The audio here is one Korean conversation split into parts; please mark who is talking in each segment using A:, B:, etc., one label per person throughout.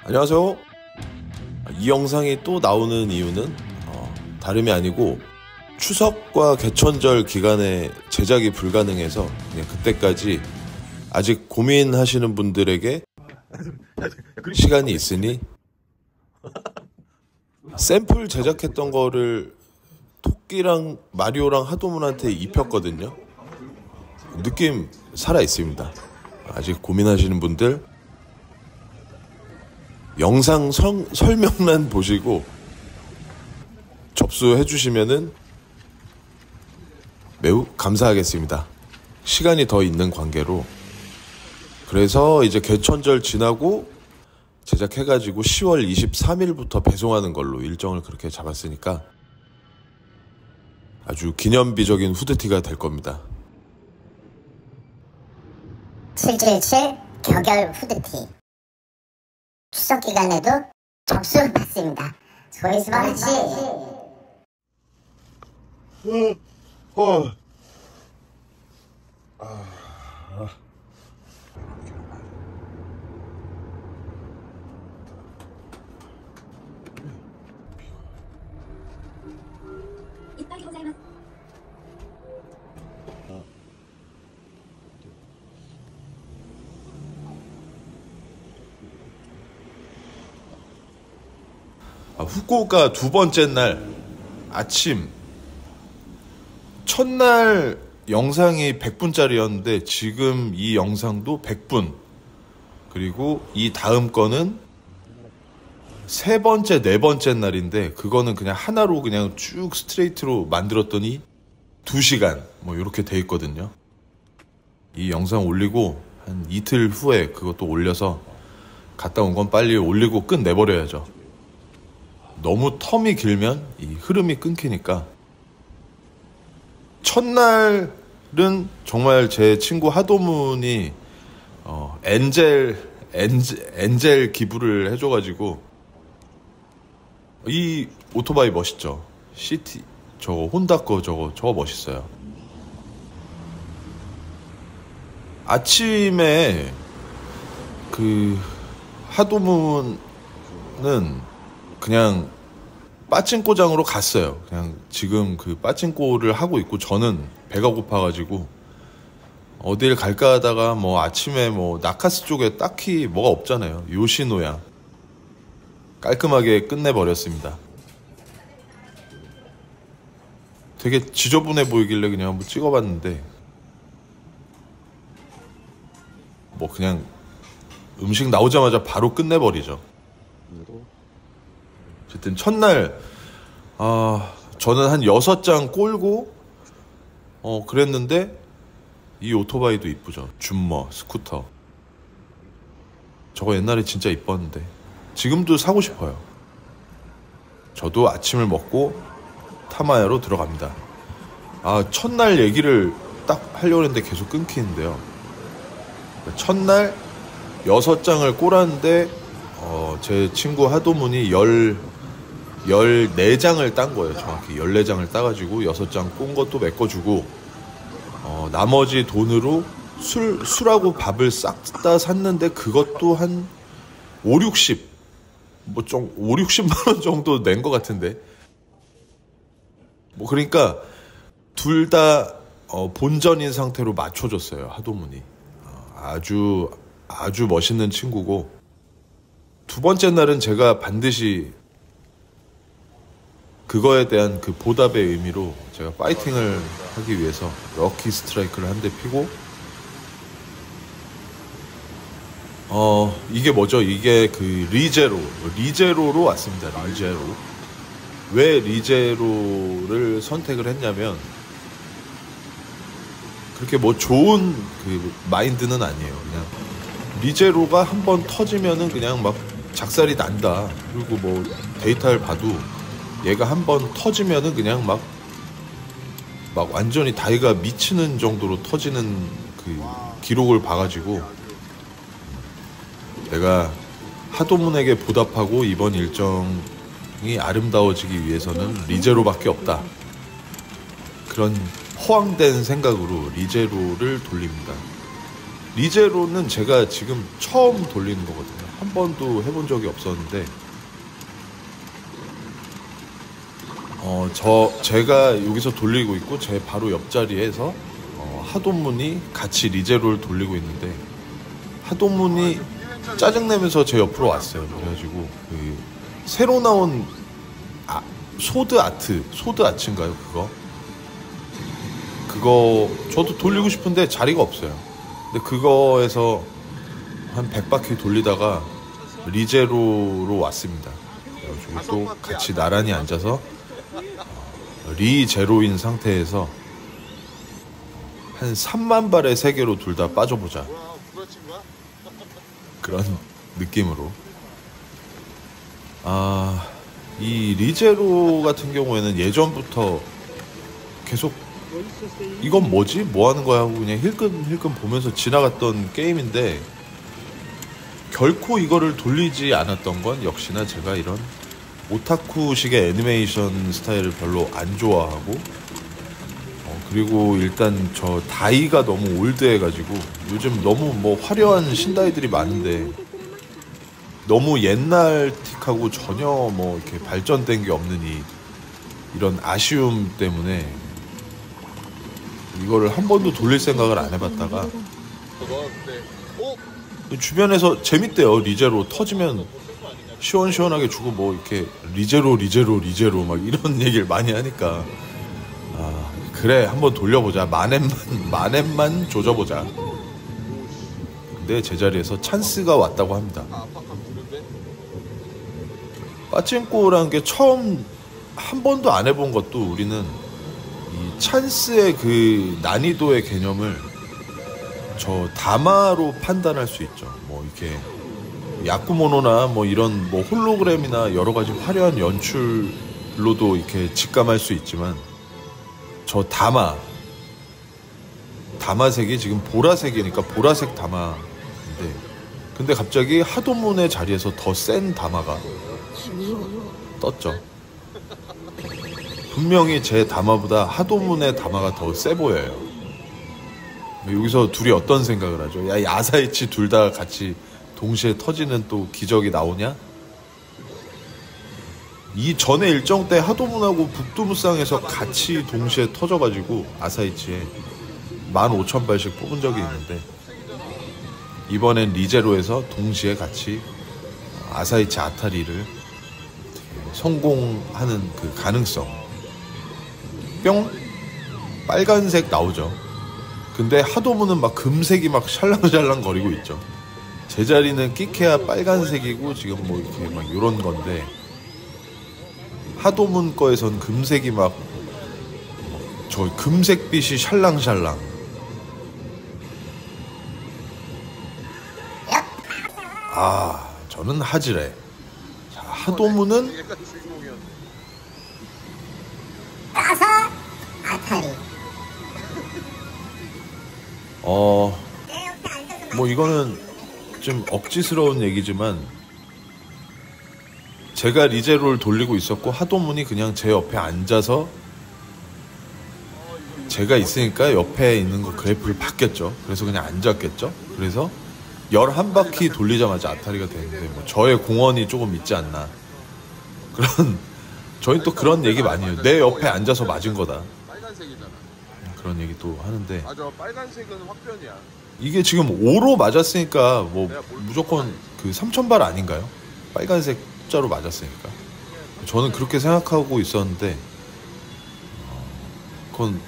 A: 안녕하세요. 이 영상이 또 나오는 이유는 다름이 아니고 추석과 개천절 기간에 제작이 불가능해서 그냥 그때까지 아직 고민하시는 분들에게 시간이 있으니 샘플 제작했던 거를 토끼랑 마리오랑 하도문한테 입혔거든요. 느낌 살아있습니다. 아직 고민하시는 분들 영상 설명란 보시고 접수해 주시면은 매우 감사하겠습니다. 시간이 더 있는 관계로. 그래서 이제 개천절 지나고 제작해가지고 10월 23일부터 배송하는 걸로 일정을 그렇게 잡았으니까 아주 기념비적인 후드티가 될 겁니다.
B: 777 격열 후드티. 추석 기간에도 접수 받습니다. 소이스바라시.
A: 후쿠오카 두 번째 날 아침, 첫날 영상이 100분짜리였는데 지금 이 영상도 100분, 그리고 이 다음 거는 세 번째, 네 번째 날인데 그거는 그냥 하나로 그냥 쭉 스트레이트로 만들었더니 2시간 뭐 이렇게 돼 있거든요. 이 영상 올리고 한 이틀 후에 그것도 올려서 갔다 온 건 빨리 올리고 끝내버려야죠. 너무 텀이 길면 이 흐름이 끊기니까. 첫날은 정말 제 친구 하도문이 엔젤 기부를 해줘가지고, 이 오토바이 멋있죠? 시티 저거 혼다 거 저거 멋있어요. 아침에 그 하도문은 그냥 빠찡코장으로 갔어요. 그냥 지금 그 빠찡코를 하고 있고, 저는 배가 고파가지고 어딜 갈까 하다가 뭐 아침에 뭐 나카스 쪽에 딱히 뭐가 없잖아요. 요시노야 깔끔하게 끝내버렸습니다. 되게 지저분해 보이길래 그냥 한번 찍어봤는데 뭐 그냥 음식 나오자마자 바로 끝내버리죠. 어쨌든 첫날 저는 한 6장 꼴고 그랬는데 이 오토바이도 이쁘죠. 줌머 스쿠터 저거 옛날에 진짜 이뻤는데 지금도 사고 싶어요. 저도 아침을 먹고 타마야로 들어갑니다. 첫날 얘기를 딱 하려고 했는데 계속 끊기는데요. 첫날 6장을 꼴았는데 제 친구 하도문이 14장을 딴 거예요. 정확히 14장을 따가지고 6장 꼰 것도 메꿔주고, 나머지 돈으로 술하고 밥을 싹 다 샀는데 그것도 한 5, 60만 원 정도 낸 것 같은데. 뭐 그러니까 둘 다 본전인 상태로 맞춰줬어요. 하도문이 아주 멋있는 친구고, 두 번째 날은 제가 반드시 그거에 대한 그 보답의 의미로 제가 파이팅을 하기 위해서 럭키 스트라이크를 한 대 피고, 이게 뭐죠? 이게 그 리제로로 왔습니다. 리제로. 왜 리제로를 선택을 했냐면, 그렇게 뭐 좋은 그 마인드는 아니에요. 그냥 리제로가 한번 터지면은 그냥 막 작살이 난다. 그리고 뭐 데이터를 봐도 얘가 한번 터지면은 그냥 막 완전히 다이가 미치는 정도로 터지는 그 기록을 봐가지고, 내가 하도문에게 보답하고 이번 일정이 아름다워지기 위해서는 리제로밖에 없다. 그런 허황된 생각으로 리제로를 돌립니다. 리제로는 제가 지금 처음 돌리는 거거든요. 한 번도 해본 적이 없었는데 제가 여기서 돌리고 있고 제 바로 옆자리에서 하동문이 같이 리제로를 돌리고 있는데 하동문이 짜증내면서 제 옆으로 왔어요. 그래가지고 그 새로 나온 소드 아츠인가요? 그거 저도 돌리고 싶은데 자리가 없어요. 근데 그거에서 한 100바퀴 돌리다가 리제로로 왔습니다. 그래가지고 또 같이 나란히 앉아서 리제로인 상태에서 한 3만 발의 세계로 둘 다 빠져보자. 그런 느낌으로. 이 리제로 같은 경우에는 예전부터 계속 이건 뭐지? 뭐 하는 거야? 하고 그냥 힐끔 보면서 지나갔던 게임인데 결코 이거를 돌리지 않았던 건 역시나 제가 이런 오타쿠식의 애니메이션 스타일을 별로 안 좋아하고 그리고 일단 저 다이가 너무 올드해가지고 요즘 너무 뭐 화려한 신다이들이 많은데 너무 옛날 틱하고 전혀 뭐 이렇게 발전된 게 없는 이런 아쉬움 때문에 이거를 한 번도 돌릴 생각을 안 해봤다가 주변에서 재밌대요. 리제로 터지면 시원시원하게 주고 뭐 이렇게 리제로 막 이런 얘기를 많이 하니까 그래 한번 돌려보자. 만엠만 조져보자. 근데 제자리에서 찬스가 왔다고 합니다. 빠찡꼬라는 게 처음 한 번도 안 해본 것도 우리는 이 찬스의 그 난이도의 개념을 저 다마로 판단할 수 있죠. 뭐 이렇게 야쿠모노나 뭐 이런 뭐 홀로그램이나 여러 가지 화려한 연출로도 이렇게 직감할 수 있지만 저 다마색이 지금 보라색이니까 보라색 다마인데 근데 갑자기 하도문의 자리에서 더 센 다마가 떴죠. 분명히 제 다마보다 하도문의 다마가 더 세 보여요. 여기서 둘이 어떤 생각을 하죠? 야, 이 아사이치 둘 다 같이 동시에 터지는 또 기적이 나오냐? 이 전에 일정 때 하도문하고 북두무쌍에서 같이 동시에 터져가지고 아사이치에 15,000발씩 뽑은 적이 있는데 이번엔 리제로에서 동시에 같이 아사이치 아타리를 성공하는 그 가능성 뿅 빨간색 나오죠. 근데 하도문은 막 금색이 막 샬랑샬랑 거리고 있죠. 제자리는 끼케야 빨간색이고 지금 뭐 이렇게 막 요런 건데 하도문 거에선 금색이 막 저 금색빛이 샬랑샬랑. 저는 하지레. 자, 하도문은
B: 따서 아타리.
A: 뭐 이거는 좀 억지스러운 얘기지만 제가 리제로를 돌리고 있었고 하도문이 그냥 제 옆에 앉아서 제가 있으니까 옆에 있는 거 그래프를 봤겠죠. 그래서 그냥 앉았겠죠. 그래서 11바퀴 돌리자마자 아타리가 되는데 뭐 저의 공헌이 조금 있지 않나. 저희 또 그런 얘기 많이 해요. 내 옆에 앉아서 맞은 거다.
C: 빨간색이잖아.
A: 그런 얘기 또 하는데
C: 맞아, 빨간색은 확변이야.
A: 이게 지금 5로 맞았으니까 뭐 무조건 그 3,000발 아닌가요? 빨간색 숫자로 맞았으니까. 저는 그렇게 생각하고 있었는데 그건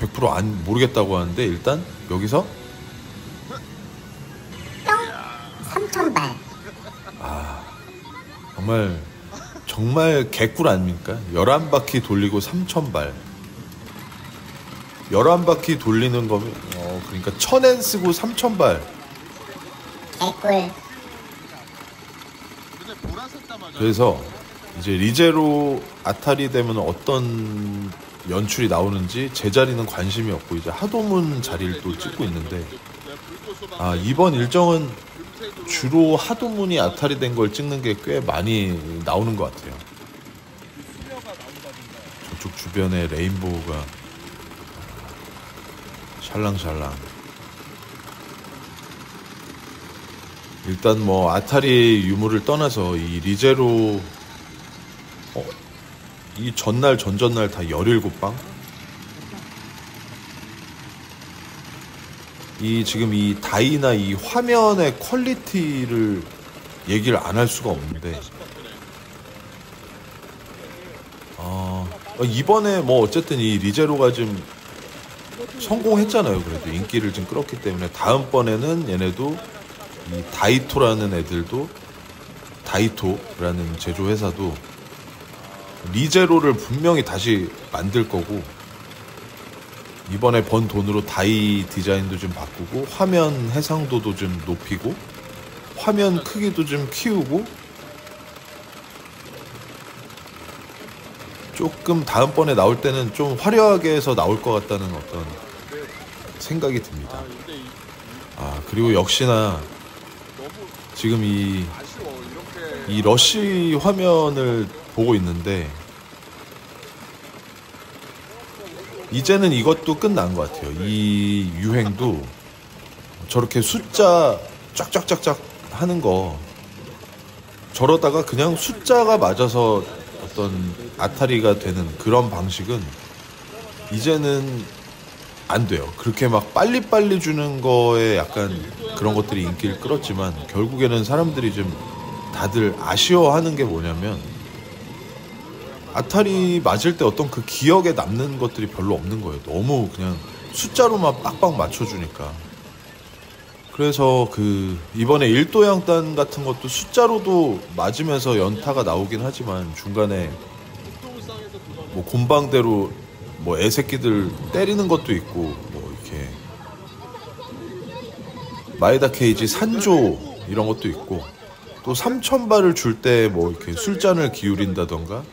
A: 100% 모르겠다고 하는데 일단 여기서
B: 3,000발.
A: 정말 개꿀 아닙니까? 11바퀴 돌리고 3,000발. 11바퀴 돌리는 거면 그러니까 1,000엔 쓰고 3,000발.
B: 개꿀.
A: 그래서 이제 리제로 아타리 되면 어떤 연출이 나오는지 제 자리는 관심이 없고 이제 하도문 자리를 또 찍고 있는데 이번 일정은 주로 하도문이 아타리 된 걸 찍는 게 꽤 많이 나오는 것 같아요. 저쪽 주변에 레인보우가 샬랑샬랑. 일단 뭐 아타리 유무를 떠나서 이 리제로 이 전날 전전날 다 17방? 이 지금 이 다이나 이 화면의 퀄리티를 얘기를 안 할 수가 없는데 이번에 뭐 어쨌든 이 리제로가 좀 성공했잖아요. 그래도 인기를 좀 끌었기 때문에 다음번에는 얘네도 이 다이토라는 애들도 다이토라는 제조회사도 리제로를 분명히 다시 만들 거고 이번에 번 돈으로 다이 디자인도 좀 바꾸고 화면 해상도도 좀 높이고 화면 크기도 좀 키우고 조금 다음번에 나올 때는 좀 화려하게 해서 나올 것 같다는 어떤 생각이 듭니다. 그리고 역시나 지금 이 러쉬 화면을 보고 있는데 이제는 이것도 끝난 것 같아요. 이 유행도 저렇게 숫자 쫙쫙쫙쫙 하는 거 저러다가 그냥 숫자가 맞아서 어떤 아타리가 되는 그런 방식은 이제는 안 돼요. 그렇게 막 빨리빨리 주는 거에 약간 그런 것들이 인기를 끌었지만 결국에는 사람들이 좀 다들 아쉬워하는 게 뭐냐면 아타리 맞을 때 어떤 그 기억에 남는 것들이 별로 없는 거예요. 너무 그냥 숫자로만 빡빡 맞춰주니까. 그래서 그 이번에 일도양단 같은 것도 숫자로도 맞으면서 연타가 나오긴 하지만 중간에 뭐 곰방대로 뭐 애새끼들 때리는 것도 있고 뭐 이렇게 마에다 케이지 산조 이런 것도 있고 또 3000발을 줄 때 뭐 이렇게 술잔을 기울인다던가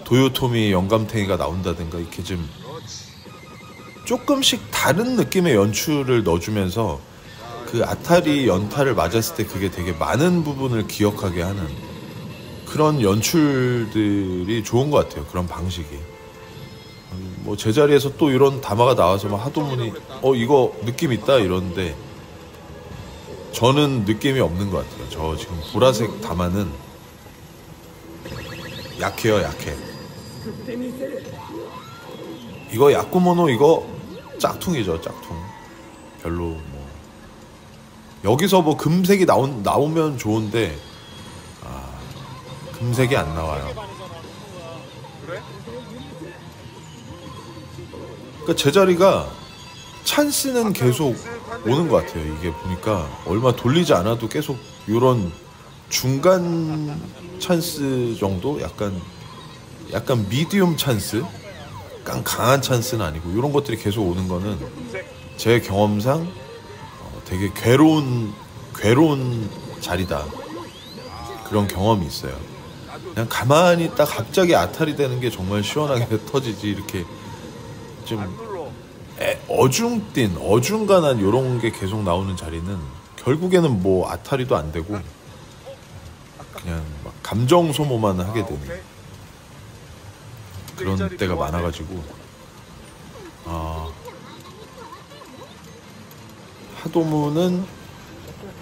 A: 도요토미 영감탱이가 나온다든가 이렇게 좀 조금씩 다른 느낌의 연출을 넣어주면서 그 아타리 연타를 맞았을 때 그게 되게 많은 부분을 기억하게 하는 그런 연출들이 좋은 것 같아요. 그런 방식이. 뭐 제자리에서 또 이런 다마가 나와서 막 하도문이 이거 느낌 있다 이러는데 저는 느낌이 없는 것 같아요. 저 지금 보라색 다마는 약해요. 약해. 이거 야쿠모노 이거 짝퉁이죠. 짝퉁. 별로 뭐 여기서 뭐 금색이 나오면 좋은데 금색이 안 나와요. 그러니까 제자리가 찬스는 계속 오는 것 같아요. 이게 보니까 얼마 돌리지 않아도 계속 이런 중간 찬스 정도? 약간 미디움 찬스? 약간 강한 찬스는 아니고 이런 것들이 계속 오는 거는 제 경험상 되게 괴로운 자리다. 그런 경험이 있어요. 그냥 가만히 딱 갑자기 아타리 되는 게 정말 시원하게 터지지 이렇게 좀 어중간한 이런 게 계속 나오는 자리는 결국에는 뭐 아타리도 안 되고 그냥 막 감정 소모만 하게 되는 그런 때가 많아가지고 하도무는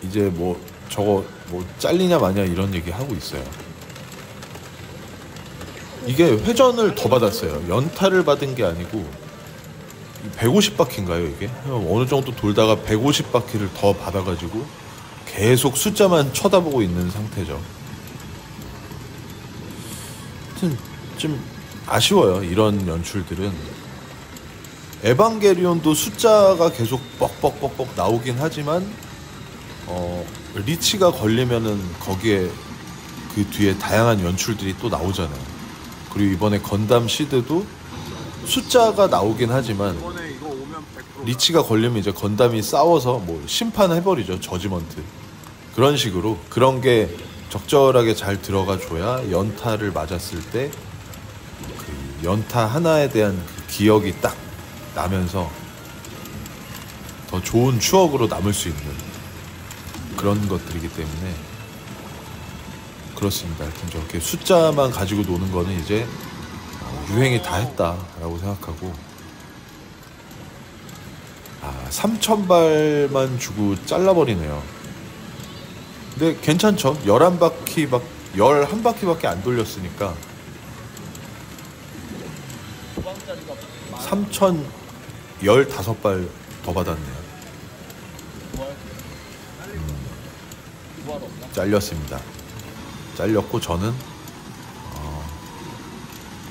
A: 이제 뭐 저거 뭐 잘리냐 마냐 이런 얘기 하고 있어요. 이게 회전을 더 받았어요. 연타를 받은 게 아니고 150바퀴인가요 이게? 어느 정도 돌다가 150바퀴를 더 받아가지고 계속 숫자만 쳐다보고 있는 상태죠. 하여튼 좀 아쉬워요. 이런 연출들은. 에반게리온도 숫자가 계속 뻑뻑뻑뻑 나오긴 하지만 리치가 걸리면은 거기에 그 뒤에 다양한 연출들이 또 나오잖아요. 그리고 이번에 건담 시드도 숫자가 나오긴 하지만 리치가 걸리면 이제 건담이 싸워서 뭐 심판해버리죠. 저지먼트. 그런 식으로 그런 게 적절하게 잘 들어가 줘야 연타를 맞았을 때 그 연타 하나에 대한 그 기억이 딱 나면서 더 좋은 추억으로 남을 수 있는 그런 것들이기 때문에 그렇습니다. 하여튼 저렇게 숫자만 가지고 노는 거는 이제 유행이 다 했다라고 생각하고 3000발만 주고 잘라버리네요. 근데 괜찮죠. 11바퀴 11바퀴밖에 안 돌렸으니까 3,015발 더 받았네요. 잘렸습니다. 잘렸고 저는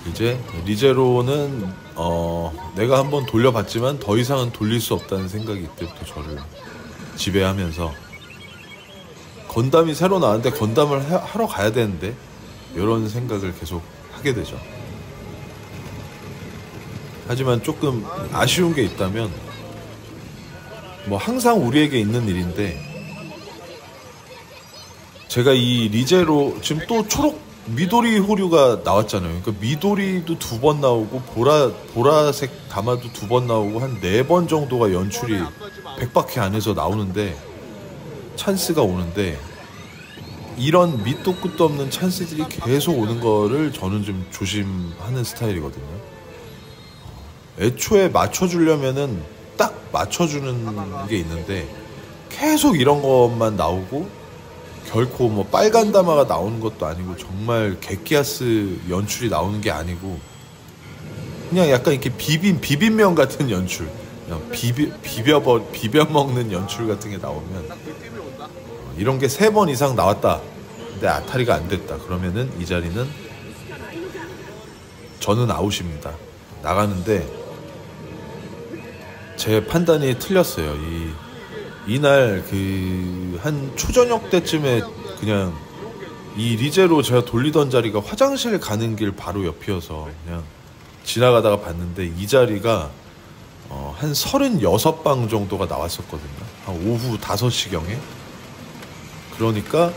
A: 이제 리제로는 내가 한번 돌려봤지만 더 이상은 돌릴 수 없다는 생각이 이때부터 저를 지배하면서, 건담이 새로 나왔는데 건담을 하러 가야 되는데 이런 생각을 계속 하게 되죠. 하지만 조금 아쉬운 게 있다면, 뭐 항상 우리에게 있는 일인데, 제가 이 리제로 지금 또 초록 미도리 호류가 나왔잖아요. 그러니까 미도리도 2번 나오고 보라색 다마도 2번 나오고 한 4번 정도가 연출이 100바퀴 안에서 나오는데, 찬스가 오는데, 이런 밑도 끝도 없는 찬스들이 계속 오는 거를 저는 좀 조심하는 스타일이거든요. 애초에 맞춰주려면은 딱 맞춰주는 게 있는데, 계속 이런 것만 나오고, 결코 뭐 빨간 다마가 나오는 것도 아니고, 정말 객기아스 연출이 나오는 게 아니고, 그냥 약간 이렇게 비빔면 같은 연출, 그냥 비벼 먹는 연출 같은 게 나오면, 이런 게 3번 이상 나왔다, 근데 아타리가 안 됐다, 그러면은 이 자리는 저는 아웃입니다. 나가는데 제 판단이 틀렸어요. 이날 한 초저녁 때쯤에 그냥 이 리제로 제가 돌리던 자리가 화장실 가는 길 바로 옆이어서 그냥 지나가다가 봤는데, 이 자리가 한 36방 정도가 나왔었거든요. 한 오후 5시경에. 그러니까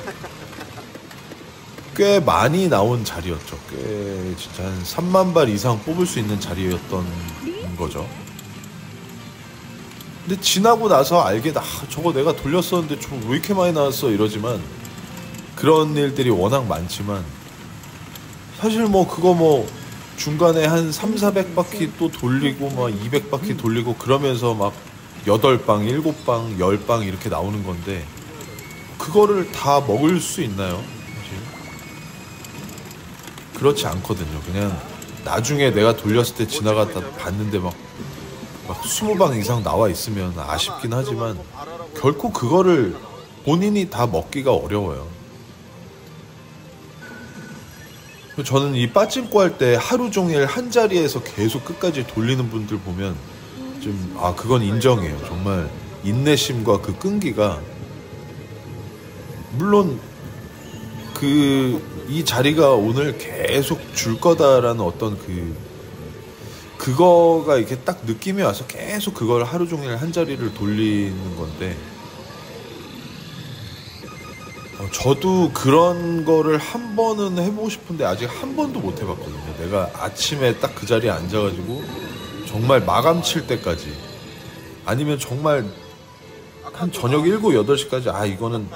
A: 꽤 많이 나온 자리였죠. 꽤 진짜 한 3만 발 이상 뽑을 수 있는 자리였던 거죠. 근데 지나고 나서 알게, 저거 내가 돌렸었는데 저거 왜 이렇게 많이 나왔어 이러지만, 그런 일들이 워낙 많지만, 사실 뭐 그거 뭐 중간에 한 3,400바퀴 또 돌리고 막 200바퀴 돌리고 그러면서 막 8방, 7방, 10방 이렇게 나오는 건데, 그거를 다 먹을 수 있나요? 사실 그렇지 않거든요. 그냥 나중에 내가 돌렸을 때 지나가다 봤는데 막 20방 이상 나와 있으면 아쉽긴 하지만, 결코 그거를 본인이 다 먹기가 어려워요. 저는 이 빠찡코 할 때 하루 종일 한 자리에서 계속 끝까지 돌리는 분들 보면 좀, 그건 인정해요. 정말 인내심과 그 끈기가, 물론 이 자리가 오늘 계속 줄 거다라는 어떤 그거가 이렇게 딱 느낌이 와서 계속 그걸 하루 종일 한 자리를 돌리는 건데, 저도 그런 거를 한 번은 해보고 싶은데 아직 한 번도 못 해봤거든요. 내가 아침에 딱 그 자리에 앉아가지고 정말 마감 칠 때까지, 아니면 정말 한 저녁 7, 8시까지 이거는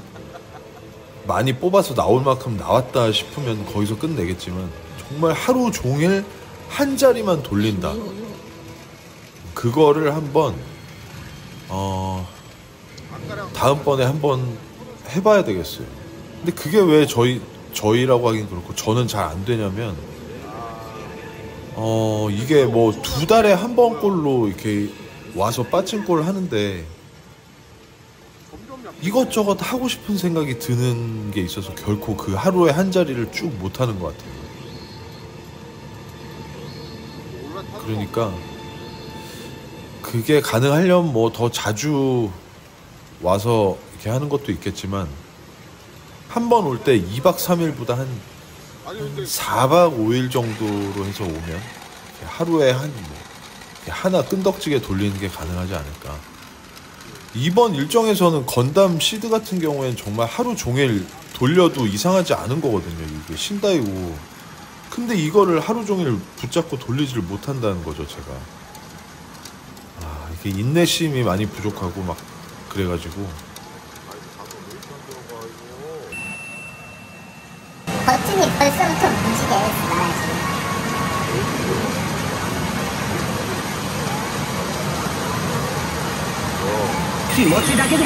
A: 많이 뽑아서 나올 만큼 나왔다 싶으면 거기서 끝내겠지만, 정말 하루 종일 한 자리만 돌린다, 그거를 한번 다음번에 한번 해봐야 되겠어요. 근데 그게 왜 저희라고 하긴 그렇고 저는 잘 안 되냐면, 이게 뭐 2달에 한 번 꼴로 이렇게 와서 빠칭골 하는데, 이것저것 하고 싶은 생각이 드는 게 있어서 결코 그 하루에 한 자리를 쭉 못하는 것 같아요. 그러니까 그게 가능하려면 뭐 더 자주 와서 이렇게 하는 것도 있겠지만, 한 번 올 때 2박 3일보다 한 4박 5일 정도로 해서 오면 하루에 하나 끈덕지게 돌리는 게 가능하지 않을까. 이번 일정에서는 건담 시드 같은 경우에는 정말 하루 종일 돌려도 이상하지 않은 거거든요. 이게 신다이고. 근데 이거를 하루 종일 붙잡고 돌리지를 못한다는 거죠, 제가. 이게 인내심이 많이 부족하고 막 그래가지고.
B: 버튼이 벌써부터 무지개 나야지.
D: 気持ちだけで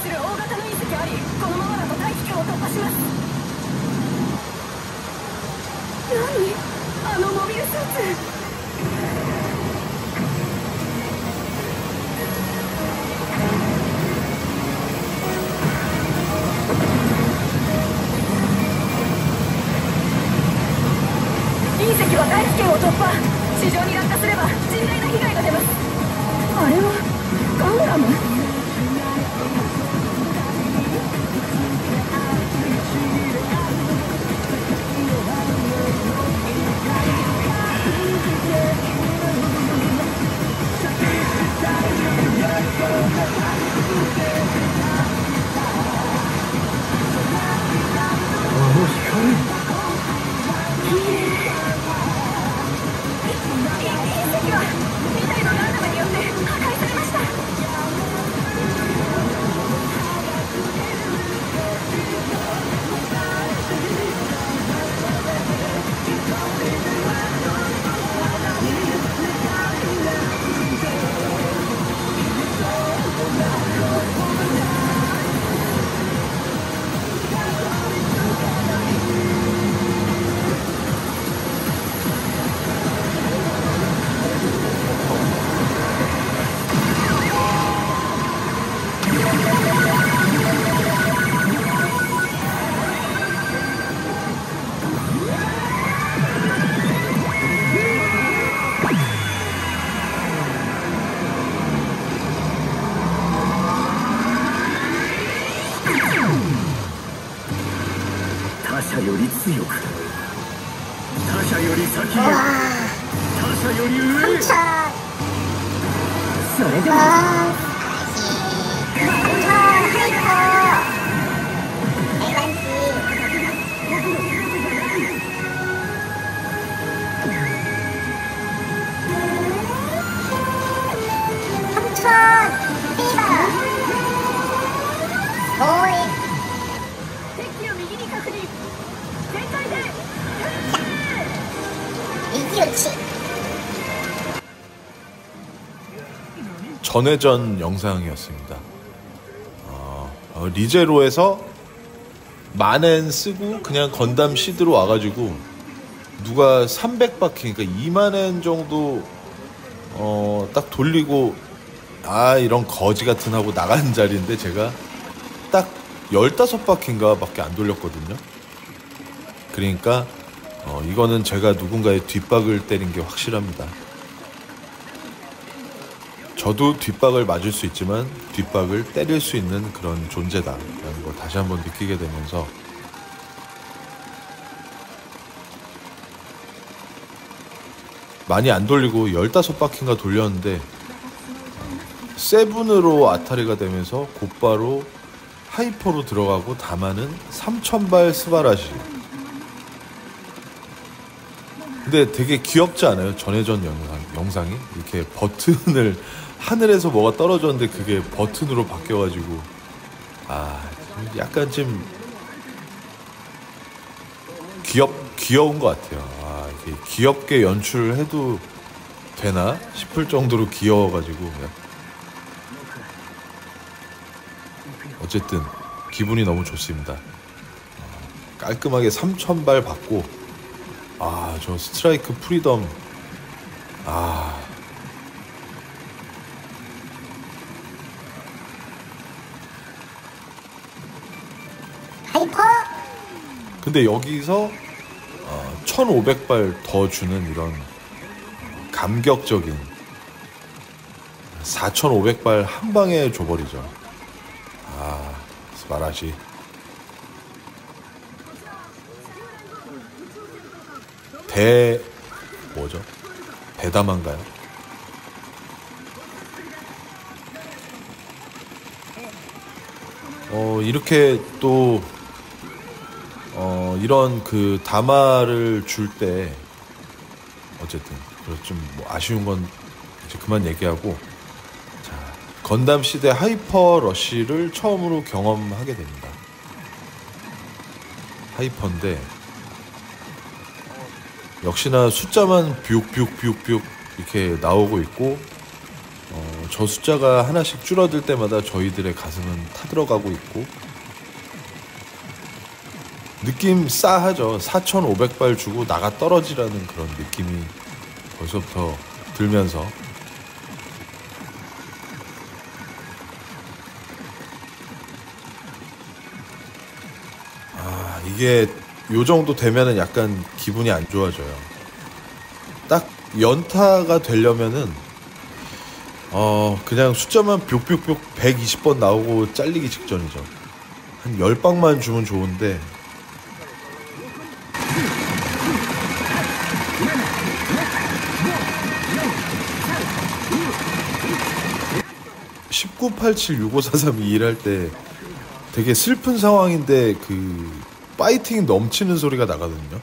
D: する大型の隕石あり、このままだと大気圏を突破します。何？あのモビルスーツ。隕石は大気圏を突破。地上に落下すれば甚大な被害が出ます。あれはガンダム？
E: 他者より強く、他者より先へ、他者より上へ。それでも
D: 敵を右に確認。全開で。
A: 전회전 영상이었습니다. 리제로에서 만엔 쓰고 그냥 건담 시드로 와가지고 누가 300바퀴, 그러니까 2만엔 정도 딱 돌리고 이런 거지 같은 하고 나간 자리인데 제가 딱 15바퀴인가 밖에 안 돌렸거든요. 그러니까 이거는 제가 누군가의 뒷박을 때린 게 확실합니다. 저도 뒷박을 맞을 수 있지만 뒷박을 때릴 수 있는 그런 존재다라는 걸 다시 한번 느끼게 되면서 많이 안 돌리고 15바퀴인가 돌렸는데 세븐으로 아타리가 되면서 곧바로 하이퍼로 들어가고 다마는 3000발 스바라시. 근데 되게 귀엽지 않아요? 전회전 영상이? 이렇게 버튼을 하늘에서 뭐가 떨어졌는데 그게 버튼으로 바뀌어가지고 약간 좀 귀여운 것 같아요. 이게 귀엽게 연출을 해도 되나 싶을 정도로 귀여워가지고 어쨌든 기분이 너무 좋습니다. 깔끔하게 3000발 받고 저 스트라이크 프리덤
B: 하이퍼.
A: 근데 여기서 1500발 더 주는 이런 감격적인 4500발 한 방에 줘버리죠. 스바라시. 뭐죠? 대담한가요? 이렇게 또 이런 그 담화를 줄 때 어쨌든 좀 뭐 아쉬운 건 이제 그만 얘기하고, 자, 건담 시대 하이퍼 러쉬를 처음으로 경험하게 됩니다. 하이퍼인데 역시나 숫자만 뷰 이렇게 나오고 있고 저 숫자가 하나씩 줄어들 때마다 저희들의 가슴은 타들어가고 있고, 느낌 싸하죠. 4,500발 주고 나가 떨어지라는 그런 느낌이 벌써부터 들면서, 이게 요 정도 되면은 약간 기분이 안 좋아져요. 딱 연타가 되려면은 그냥 숫자만 뿅뿅뿅 120번 나오고 잘리기 직전이죠. 한 10방만 주면 좋은데, (1987-6543) 일할 때 되게 슬픈 상황인데 그 파이팅이 넘치는 소리가 나거든요.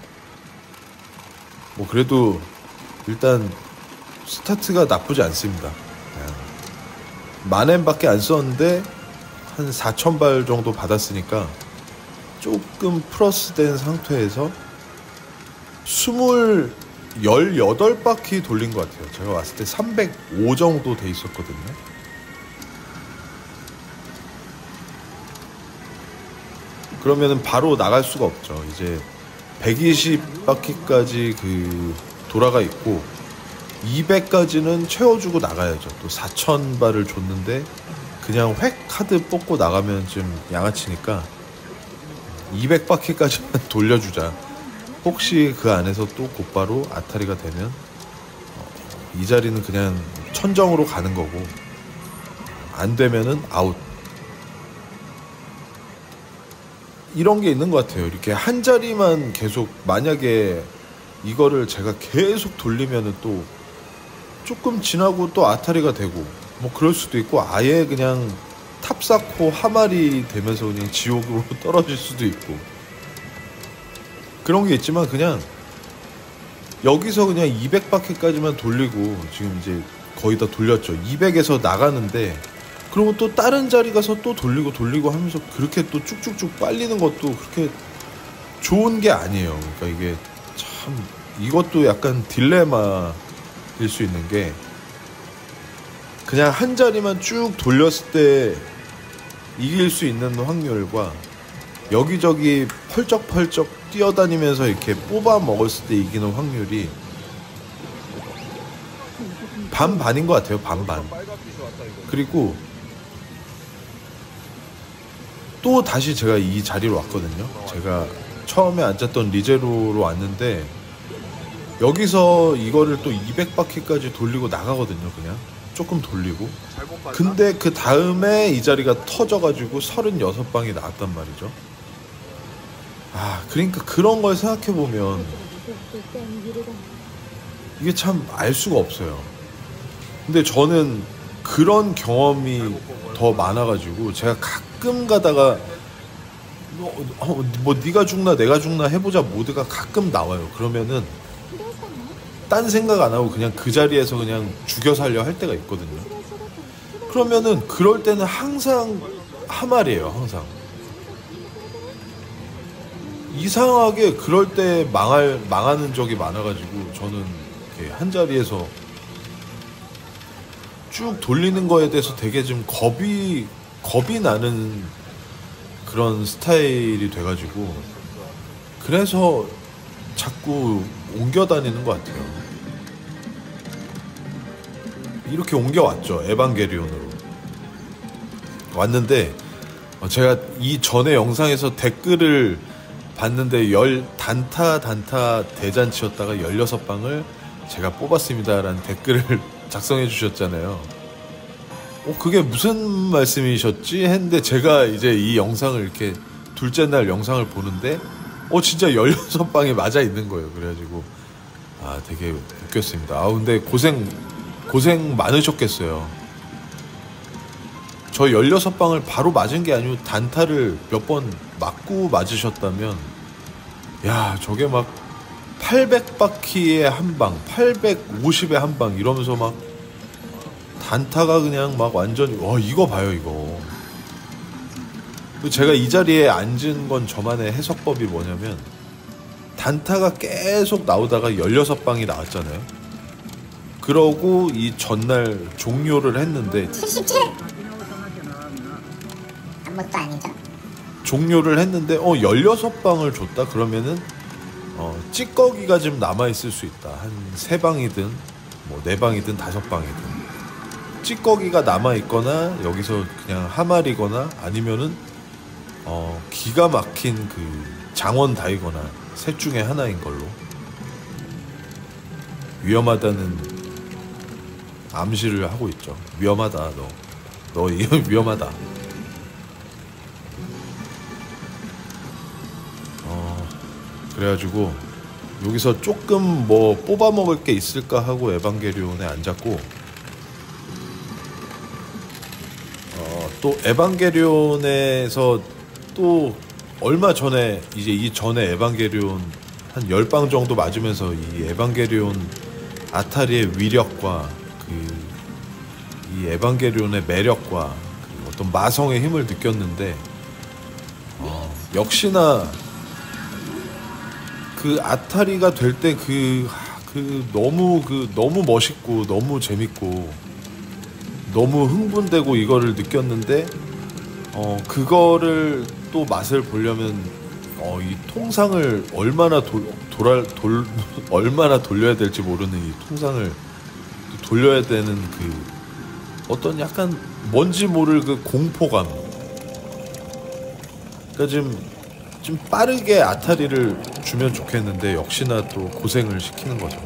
A: 뭐 그래도 일단 스타트가 나쁘지 않습니다. 10,000M밖에 안 썼는데 한 4,000발 정도 받았으니까 조금 플러스 된 상태에서 18바퀴 돌린 것 같아요. 제가 왔을 때 305 정도 돼 있었거든요. 그러면은 바로 나갈 수가 없죠. 이제 120바퀴까지 그 돌아가 있고 200까지는 채워주고 나가야죠. 또 4,000발을 줬는데 그냥 획 카드 뽑고 나가면 좀 양아치니까 200바퀴까지만 돌려주자. 혹시 그 안에서 또 곧바로 아타리가 되면 이 자리는 그냥 천정으로 가는 거고, 안 되면은 아웃. 이런 게 있는 것 같아요. 이렇게 한 자리만 계속, 만약에 이거를 제가 계속 돌리면은 또 조금 지나고 또 아타리가 되고 뭐 그럴 수도 있고, 아예 그냥 탑 쌓고 하마리 되면서 그냥 지옥으로 떨어질 수도 있고 그런 게 있지만, 그냥 여기서 그냥 200바퀴까지만 돌리고, 지금 이제 거의 다 돌렸죠. 200에서 나가는데 그리고 또 다른 자리 가서 또 돌리고 하면서 그렇게 또 쭉쭉쭉 빨리는 것도 그렇게 좋은 게 아니에요. 그러니까 이게 참, 이것도 약간 딜레마일 수 있는 게, 그냥 한 자리만 쭉 돌렸을 때 이길 수 있는 확률과 여기저기 펄쩍펄쩍 뛰어다니면서 이렇게 뽑아 먹었을 때 이기는 확률이 반반인 것 같아요. 반반. 그리고 또 다시 제가 이 자리로 왔거든요. 제가 처음에 앉았던 리제로로 왔는데 여기서 이거를 또 200바퀴까지 돌리고 나가거든요. 그냥 조금 돌리고. 근데 그 다음에 이 자리가 터져가지고 36방이 나왔단 말이죠. 그러니까 그런 걸 생각해보면 이게 참 알 수가 없어요. 근데 저는 그런 경험이 더 많아가지고 제가 가끔 가다가 뭐 네가 죽나 내가 죽나 해보자 모드가 가끔 나와요. 그러면은 딴 생각 안 하고 그냥 그 자리에서 그냥 죽여 살려 할 때가 있거든요. 그러면은 그럴 때는 항상 하말이에요. 항상 이상하게 그럴 때 망하는 적이 많아가지고, 저는 이렇게 한 자리에서 쭉 돌리는 거에 대해서 되게 좀 겁이 나는 그런 스타일이 돼가지고, 그래서 자꾸 옮겨 다니는 것 같아요. 이렇게 옮겨왔죠. 에반게리온으로 왔는데, 제가 이 전에 영상에서 댓글을 봤는데 단타 대잔치였다가 16방을 제가 뽑았습니다 라는 댓글을 작성해 주셨잖아요. 그게 무슨 말씀이셨지 했는데, 제가 이제 이 영상을 이렇게 둘째 날 영상을 보는데 진짜 16방이 맞아 있는 거예요. 그래가지고 되게 웃겼습니다. 근데 고생 많으셨겠어요. 저 16방을 바로 맞은 게 아니고 단타를 몇 번 맞고 맞으셨다면, 야, 저게 막 800바퀴에 한 방, 850에 한 방 이러면서 막 단타가 그냥 막 완전히, 이거 봐요, 이거. 제가 이 자리에 앉은 건 저만의 해석법이 뭐냐면, 단타가 계속 나오다가 16방이 나왔잖아요. 그러고 이 전날 종료를 했는데
B: 77? 아무것도 아니죠.
A: 종료를 했는데 16방을 줬다 그러면은 찌꺼기가 좀 남아있을 수 있다. 한 3방이든 뭐 4방이든 5방이든 찌꺼기가 남아있거나 여기서 그냥 하말이거나 아니면은 기가 막힌 그 장원다이거나 셋 중에 하나인 걸로 위험하다는 암시를 하고 있죠. 위험하다 너 이거 위험하다. 그래가지고 여기서 조금 뭐 뽑아 먹을 게 있을까 하고 에반게리온에 앉았고 또 에반게리온에서 또 얼마 전에 이제 이 전에 에반게리온 한 10방 정도 맞으면서 이 에반게리온 아타리의 위력과 이 에반게리온의 매력과 그 어떤 마성의 힘을 느꼈는데 역시나 그 아타리가 될 때 너무 멋있고 너무 재밌고 너무 흥분되고 이거를 느꼈는데 그거를 또 맛을 보려면 이 통상을 얼마나 얼마나 돌려야 될지 모르는 이 통상을 돌려야 되는 그 어떤 약간 뭔지 모를 그 공포감. 그러니까 좀 빠르게 아타리를 주면 좋겠는데 역시나 또 고생을 시키는 거죠.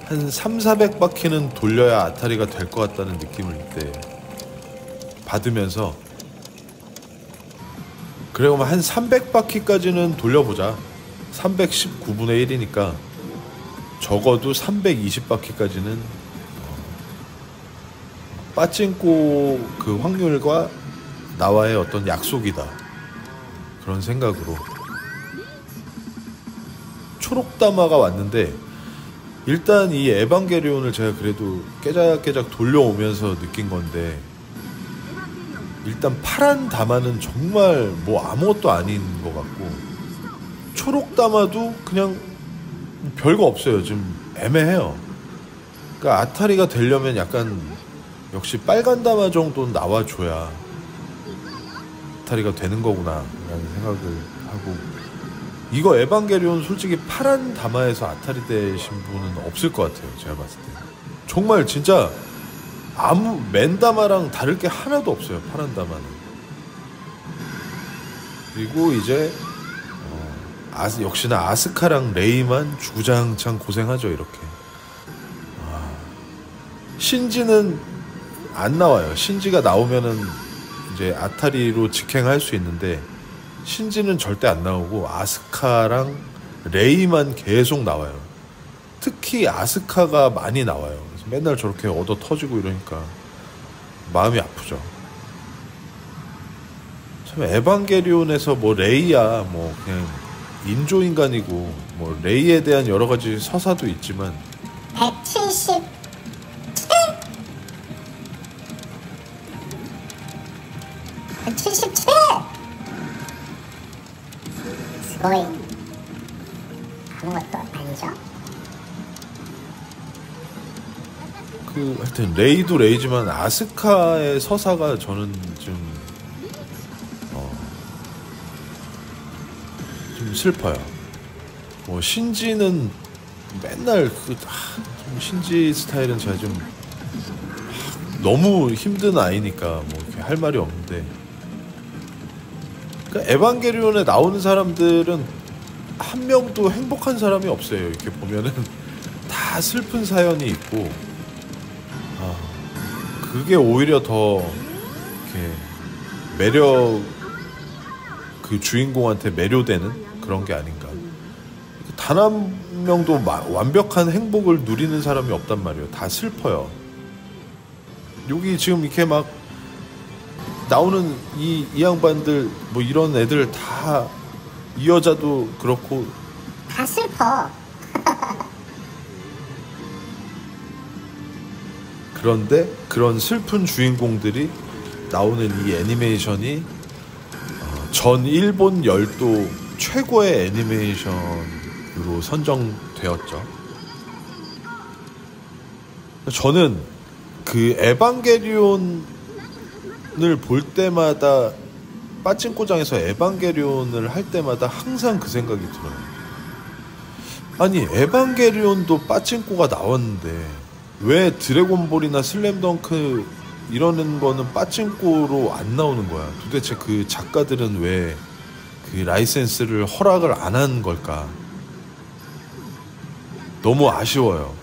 A: 한 300~400바퀴는 돌려야 아타리가 될 것 같다는 느낌을 이때 받으면서 그래 그럼 한 300바퀴까지는 돌려보자. 319분의 1이니까 적어도 320바퀴까지는 빠찡코 그 확률과 나와의 어떤 약속이다. 그런 생각으로 초록다마가 왔는데 일단 이 에반게리온을 제가 그래도 깨작깨작 돌려오면서 느낀 건데 일단 파란 다마는 정말 뭐 아무것도 아닌 것 같고 초록다마도 그냥 별거 없어요. 좀 애매해요. 그러니까 아타리가 되려면 약간 역시 빨간 다마 정도는 나와줘야 아타리가 되는 거구나 라는 생각을 하고 이거 에반게리온 솔직히 파란 다마에서 아타리 되신 분은 없을 것 같아요. 제가 봤을 때 정말 진짜 아무 맨다마랑 다를 게 하나도 없어요. 파란 다마는. 그리고 이제 역시나 아스카랑 레이만 주구장창 고생하죠. 이렇게 신지는 안 나와요. 신지가 나오면은 이제 아타리로 직행할 수 있는데 신지는 절대 안 나오고 아스카랑 레이만 계속 나와요. 특히 아스카가 많이 나와요. 그래서 맨날 저렇게 얻어 터지고 이러니까 마음이 아프죠. 참 에반게리온에서 뭐 레이야 뭐 그냥 인조인간이고 뭐 레이에 대한 여러 가지 서사도 있지만
B: 177? 177! 거의 아무것도 아니죠.
A: 하여튼 레이도 레이지만 아스카의 서사가 저는 좀 슬퍼요. 뭐 신지는 맨날 좀 신지 스타일은 제가 좀 너무 힘든 아이니까 뭐 이렇게 할 말이 없는데 그러니까 에반게리온에 나오는 사람들은 한 명도 행복한 사람이 없어요. 이렇게 보면은 다 슬픈 사연이 있고 그게 오히려 더 이렇게 매력 그 주인공한테 매료되는 그런 게 아닌가. 단 한 명도 완벽한 행복을 누리는 사람이 없단 말이에요. 다 슬퍼요. 여기 지금 이렇게 막 나오는 이 양반들 뭐 이런 애들 다 이 여자도 그렇고
B: 다 슬퍼.
A: 그런데 그런 슬픈 주인공들이 나오는 이 애니메이션이 전 일본 열도 최고의 애니메이션으로 선정되었죠. 저는 그 에반게리온을 볼 때마다 빠찡코장에서 에반게리온을 할 때마다 항상 그 생각이 들어요. 아니 에반게리온도 빠찡코가 나왔는데 왜 드래곤볼이나 슬램덩크 이러는 거는 빠찡코로 안 나오는 거야. 도대체 그 작가들은 왜 그 라이센스를 허락을 안 한 걸까? 너무 아쉬워요.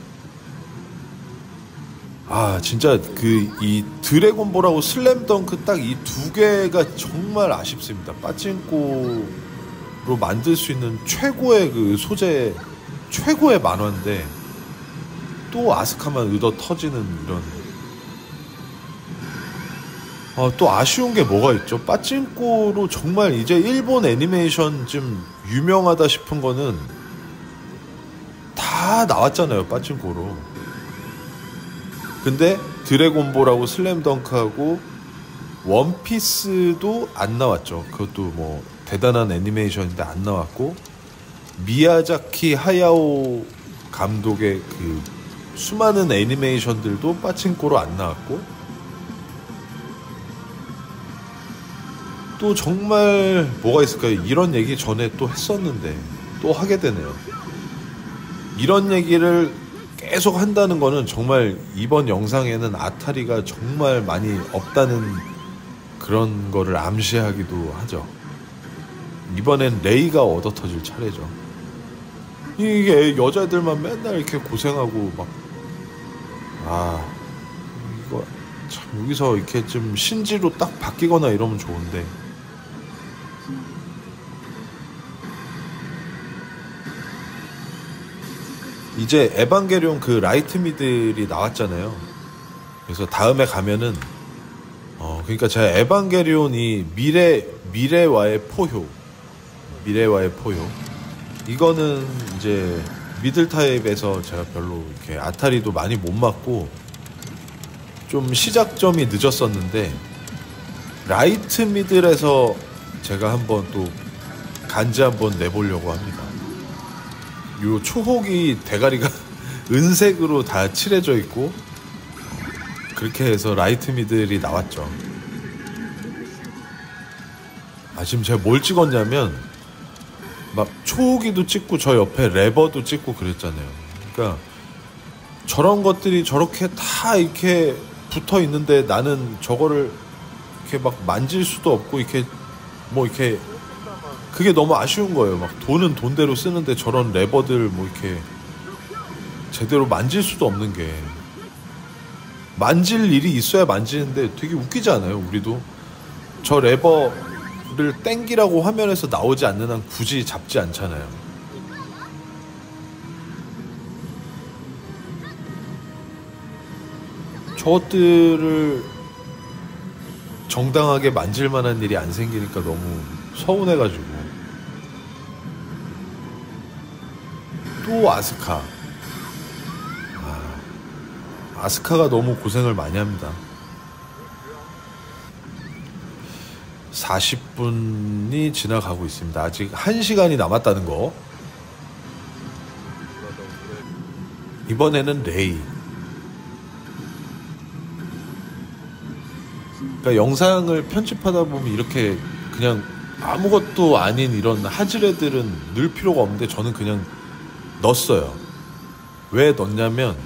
A: 아 진짜 그 이 드래곤볼하고 슬램덩크 딱 이 두 개가 정말 아쉽습니다. 빠찡코로 만들 수 있는 최고의 그 소재, 최고의 만화인데 또 아스카만 의도 터지는 이런. 또 아쉬운 게 뭐가 있죠? 빠찡코로 정말 이제 일본 애니메이션 좀 유명하다 싶은 거는 다 나왔잖아요, 빠찡코로. 근데 드래곤볼하고 슬램덩크하고 원피스도 안 나왔죠. 그것도 뭐 대단한 애니메이션인데 안 나왔고, 미야자키 하야오 감독의 그 수많은 애니메이션들도 빠찡코로 안 나왔고, 또 정말 뭐가 있을까요? 이런 얘기 전에 또 했었는데 또 하게 되네요. 이런 얘기를 계속 한다는 거는 정말 이번 영상에는 아타리가 정말 많이 없다는 그런 거를 암시하기도 하죠. 이번엔 레이가 얻어터질 차례죠. 이게 여자들만 맨날 이렇게 고생하고 막, 이거 참 여기서 이렇게 좀 신지로 딱 바뀌거나 이러면 좋은데. 이제 에반게리온 그 라이트미들이 나왔잖아요. 그래서 다음에 가면은 그러니까 제가 에반게리온이 미래와의 포효 이거는 이제 미들 타입에서 제가 별로 이렇게 아타리도 많이 못 맞고 좀 시작점이 늦었었는데, 라이트 미들에서 제가 한번 또 간지 한번 내보려고 합니다. 요 초호기 대가리가 은색으로 다 칠해져 있고, 그렇게 해서 라이트 미들이 나왔죠. 지금 제가 뭘 찍었냐면 막 초호기도 찍고 저 옆에 레버도 찍고 그랬잖아요. 그러니까 저런 것들이 저렇게 다 이렇게 붙어 있는데 나는 저거를 이렇게 막 만질 수도 없고 이렇게 뭐 이렇게, 그게 너무 아쉬운 거예요. 막 돈은 돈대로 쓰는데 저런 레버들 뭐 이렇게 제대로 만질 수도 없는 게, 만질 일이 있어야 만지는데 되게 웃기지 않아요? 우리도 저 레버를 땡기라고 화면에서 나오지 않는 한 굳이 잡지 않잖아요. 저것들을 정당하게 만질 만한 일이 안 생기니까 너무 서운해가지고. 또 아스카. 아스카가 너무 고생을 많이 합니다. 40분이 지나가고 있습니다. 아직 1시간이 남았다는 거. 이번에는 레이. 그러니까 영상을 편집하다 보면 이렇게 그냥 아무것도 아닌 이런 하즈레들은 넣을 필요가 없는데 저는 그냥 넣었어요. 왜 넣냐면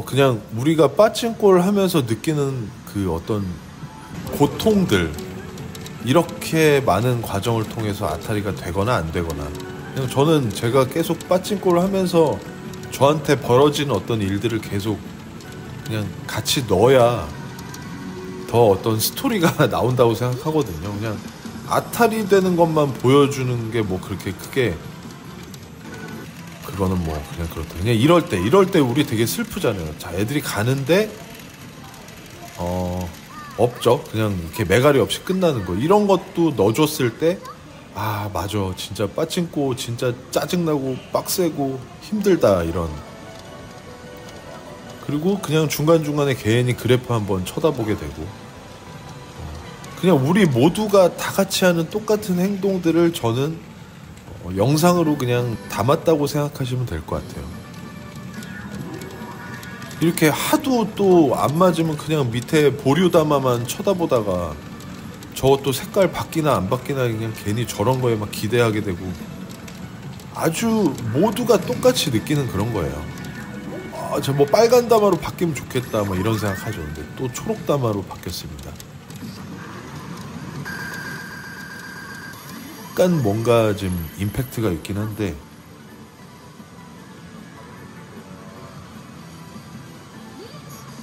A: 그냥 우리가 빠찡코를 하면서 느끼는 그 어떤 고통들, 이렇게 많은 과정을 통해서 아타리가 되거나 안 되거나, 그냥 저는 제가 계속 빠찡코를 하면서 저한테 벌어지는 어떤 일들을 계속 그냥 같이 넣어야 더 어떤 스토리가 나온다고 생각하거든요. 그냥 아타리 되는 것만 보여주는 게 뭐 그렇게 크게, 그거는 뭐 그냥 그렇다. 그냥 이럴 때 우리 되게 슬프잖아요. 자, 애들이 가는데 없죠. 그냥 이렇게 매가리 없이 끝나는 거. 이런 것도 넣어줬을 때, 맞아, 진짜 빠찡코 진짜 짜증나고 빡세고 힘들다, 이런. 그리고 그냥 중간중간에 괜히 그래프 한번 쳐다보게 되고, 그냥 우리 모두가 다 같이 하는 똑같은 행동들을 저는 영상으로 그냥 담았다고 생각하시면 될 것 같아요. 이렇게 하도 또 안 맞으면 그냥 밑에 보류다마만 쳐다보다가 저것도 색깔 바뀌나 안 바뀌나 그냥 괜히 저런 거에 막 기대하게 되고 아주 모두가 똑같이 느끼는 그런 거예요. 아, 저 뭐 빨간 다마로 바뀌면 좋겠다 뭐 이런 생각하죠. 근데 또 초록 다마로 바뀌었습니다. 약간 뭔가 좀 임팩트가 있긴 한데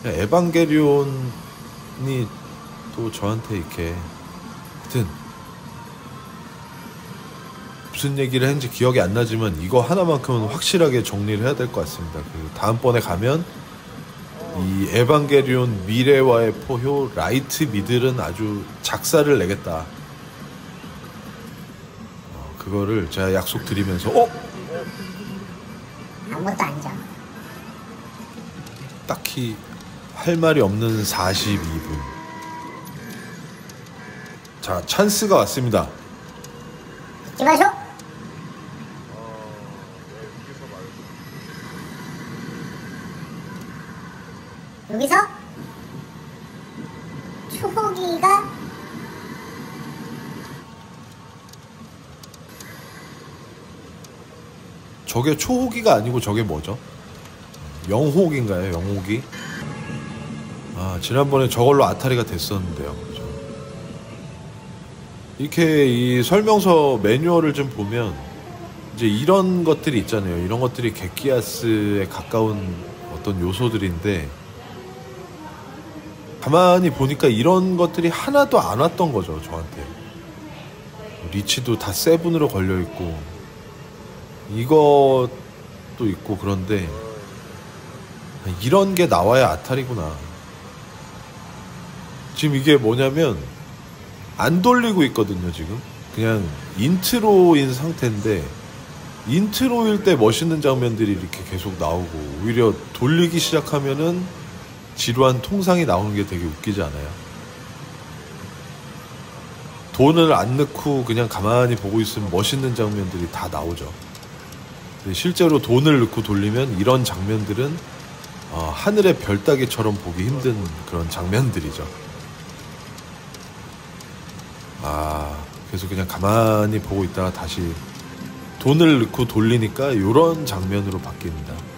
A: 에반게리온이 또 저한테 이렇게 하여튼 무슨 얘기를 했는지 기억이 안 나지만 이거 하나만큼은 확실하게 정리를 해야 될 것 같습니다. 그 다음번에 가면 이 에반게리온 미래와의 포효 라이트 미들은 아주 작사를 내겠다. 그거를 제가 약속드리면서
B: 아무것도 아니죠.
A: 딱히 할 말이 없는 42분. 자, 찬스가 왔습니다.
B: 잊지 마쇼. 여기서 초호기가
A: 저게 초호기가 아니고 저게 뭐죠? 영호기인가요? 영호기? 아, 지난번에 저걸로 아타리가 됐었는데요. 그죠? 이렇게 이 설명서 매뉴얼을 좀 보면 이제 이런 것들이 있잖아요. 이런 것들이 객기아스에 가까운 어떤 요소들인데 가만히 보니까 이런 것들이 하나도 안 왔던 거죠, 저한테. 리치도 다 세븐으로 걸려있고 이것도 있고 그런데 이런 게 나와야 아타리구나. 지금 이게 뭐냐면 안 돌리고 있거든요. 지금 그냥 인트로인 상태인데 인트로일 때 멋있는 장면들이 이렇게 계속 나오고 오히려 돌리기 시작하면은 지루한 통상이 나오는 게 되게 웃기지 않아요? 돈을 안 넣고 그냥 가만히 보고 있으면 멋있는 장면들이 다 나오죠. 근데 실제로 돈을 넣고 돌리면 이런 장면들은 하늘의 별 따기처럼 보기 힘든 그런 장면들이죠. 그래서 그냥 가만히 보고 있다가 다시 돈을 넣고 돌리니까 이런 장면으로 바뀝니다.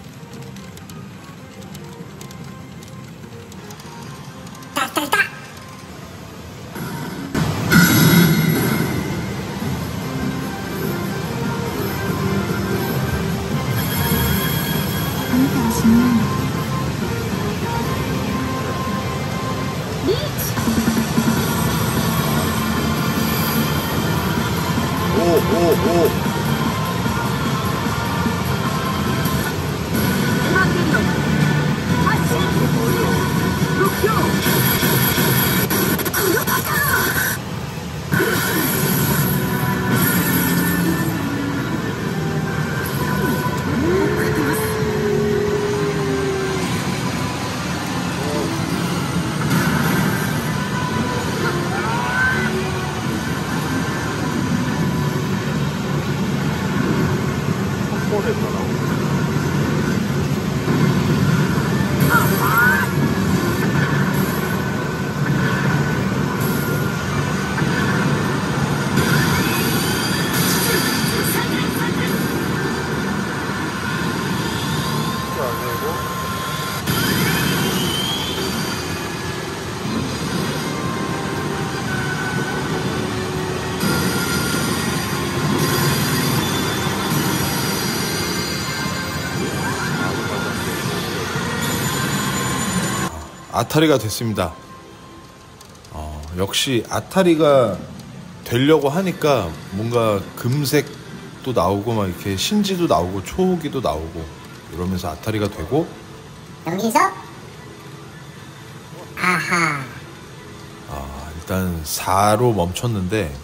A: 아타리가 됐습니다. 역시 아타리가 되려고 하니까 뭔가 금색도 나오고 막 이렇게 신지도 나오고 초호기도 나오고 이러면서 아타리가 되고
B: 여기서 아하
A: 일단 4로 멈췄는데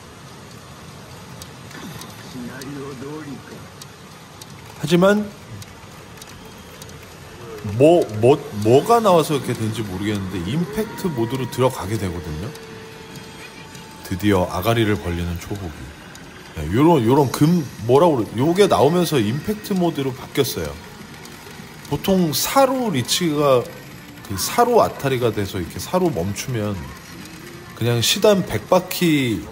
A: 하지만 뭐가 나와서 이렇게 된지 모르겠는데 임팩트 모드로 들어가게 되거든요. 드디어 아가리를 벌리는 초보기. 요런 요게 나오면서 임팩트 모드로 바뀌었어요. 보통 사로 리치가 그 사로 아타리가 돼서 이렇게 사로 멈추면 그냥 시단 100바퀴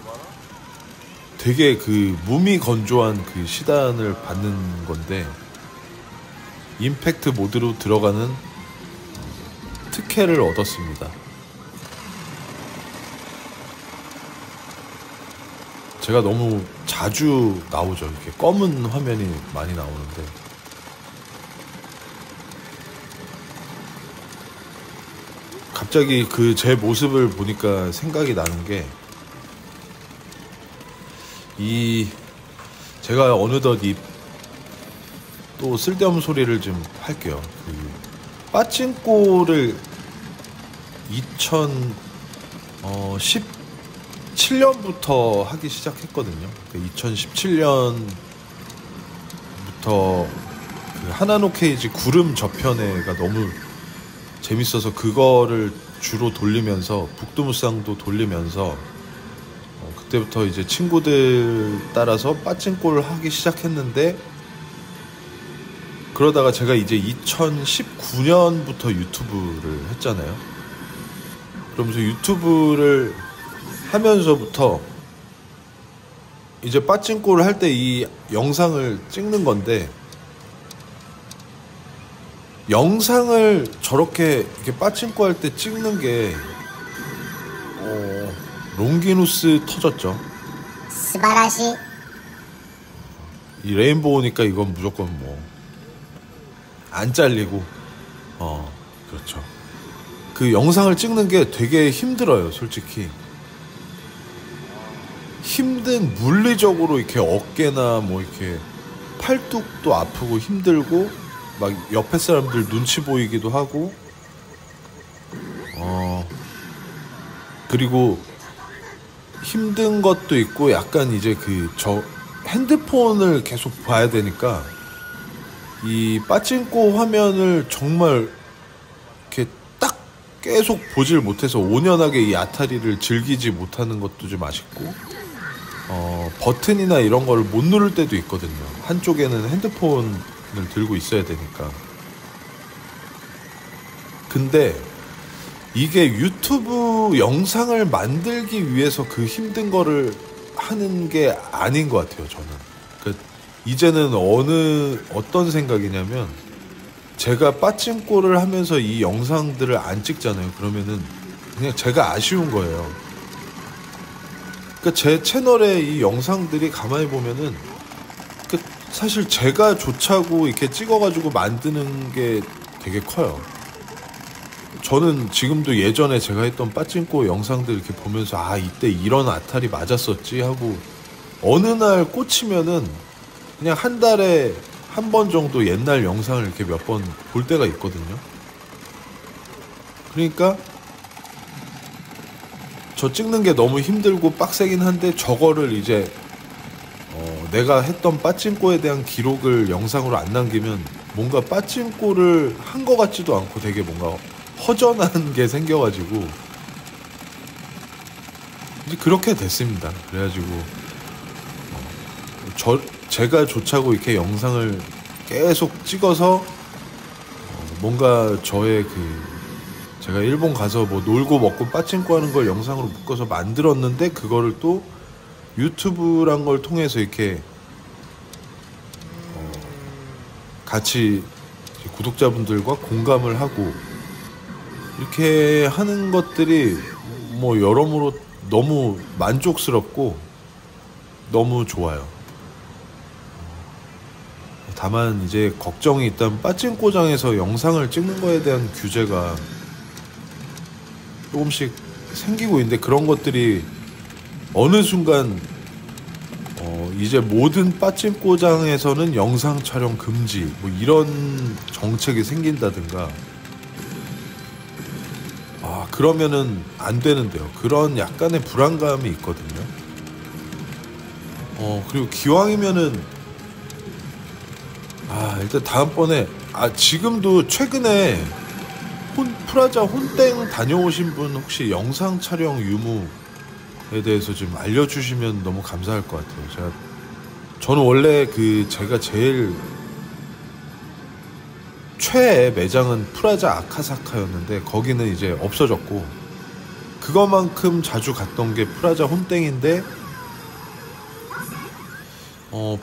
A: 되게 그 몸이 건조한 그 시단을 받는 건데, 임팩트 모드로 들어가는 특혜를 얻었습니다. 제가 너무 자주 나오죠. 이렇게 검은 화면이 많이 나오는데, 갑자기 그 제 모습을 보니까 생각이 나는 게, 제가 어느덧 또 쓸데없는 소리를 좀 할게요. 그 빠찡꼬를 2017년부터 하기 시작했거든요. 2017년부터 그 하나노 케이지 구름 저편회가 너무 재밌어서 그거를 주로 돌리면서, 북두무쌍도 돌리면서 그때부터 이제 친구들 따라서 빠찡꼬를 하기 시작했는데, 그러다가 제가 이제 2019년부터 유튜브를 했잖아요. 그러면서 유튜브를 하면서부터 이제 빠찡꼬를 할 때 이 영상을 찍는 건데, 영상을 저렇게 이렇게 빠찡꼬 할 때 찍는 게 롱기누스 터졌죠.
B: 스바라시.
A: 이 레인보우니까 이건 무조건 뭐 안 잘리고, 그렇죠. 그 영상을 찍는 게 되게 힘들어요, 솔직히. 물리적으로 이렇게 어깨나 뭐 이렇게 팔뚝도 아프고 힘들고, 막 옆에 사람들 눈치 보이기도 하고, 그리고 힘든 것도 있고, 약간 이제 핸드폰을 계속 봐야 되니까 이 빠찡꼬 화면을 정말 이렇게 딱 계속 보질 못해서 온연하게 이 아타리를 즐기지 못하는 것도 좀 아쉽고, 버튼이나 이런 거를 못 누를 때도 있거든요. 한쪽에는 핸드폰을 들고 있어야 되니까. 근데 이게 유튜브 영상을 만들기 위해서 그 힘든 거를 하는 게 아닌 것 같아요, 저는. 이제는 어떤 생각이냐면, 제가 빠찡꼬를 하면서 이 영상들을 안 찍잖아요. 그러면은 그냥 제가 아쉬운 거예요. 그러니까 제 채널에 이 영상들이 가만히 보면은 사실 제가 좋자고 이렇게 찍어가지고 만드는 게 되게 커요. 저는 지금도 예전에 제가 했던 빠찡꼬 영상들 이렇게 보면서, 이때 이런 아타리 맞았었지 하고, 어느 날 꽂히면은 그냥 한 달에 한 번 정도 옛날 영상을 이렇게 몇 번 볼 때가 있거든요. 그러니까 저 찍는 게 너무 힘들고 빡세긴 한데, 저거를 이제 내가 했던 빠찡꼬에 대한 기록을 영상으로 안 남기면 뭔가 빠찡꼬를 한 것 같지도 않고 되게 뭔가 허전한 게 생겨가지고 이제 그렇게 됐습니다. 그래가지고 제가 좋자고 이렇게 영상을 계속 찍어서 뭔가 저의 제가 일본 가서 뭐 놀고 먹고 빠찡꼬 하는 걸 영상으로 묶어서 만들었는데, 그거를 또 유튜브란 걸 통해서 이렇게 같이 구독자분들과 공감을 하고 이렇게 하는 것들이 뭐 여러모로 너무 만족스럽고 너무 좋아요. 다만 이제 걱정이 있다면, 빠찡꼬장에서 영상을 찍는 거에 대한 규제가 조금씩 생기고 있는데, 그런 것들이 어느 순간 이제 모든 빠찡꼬장에서는 영상 촬영 금지 뭐 이런 정책이 생긴다든가, 그러면은 안 되는데요. 그런 약간의 불안감이 있거든요. 그리고 기왕이면은 일단 다음번에 지금도 최근에 프라자 혼땡 다녀오신 분 혹시 영상 촬영 유무에 대해서 좀 알려주시면 너무 감사할 것 같아요. 저는 원래 제가 제일 최애 매장은 프라자 아카사카였는데 거기는 이제 없어졌고, 그거만큼 자주 갔던 게 프라자 혼땡인데,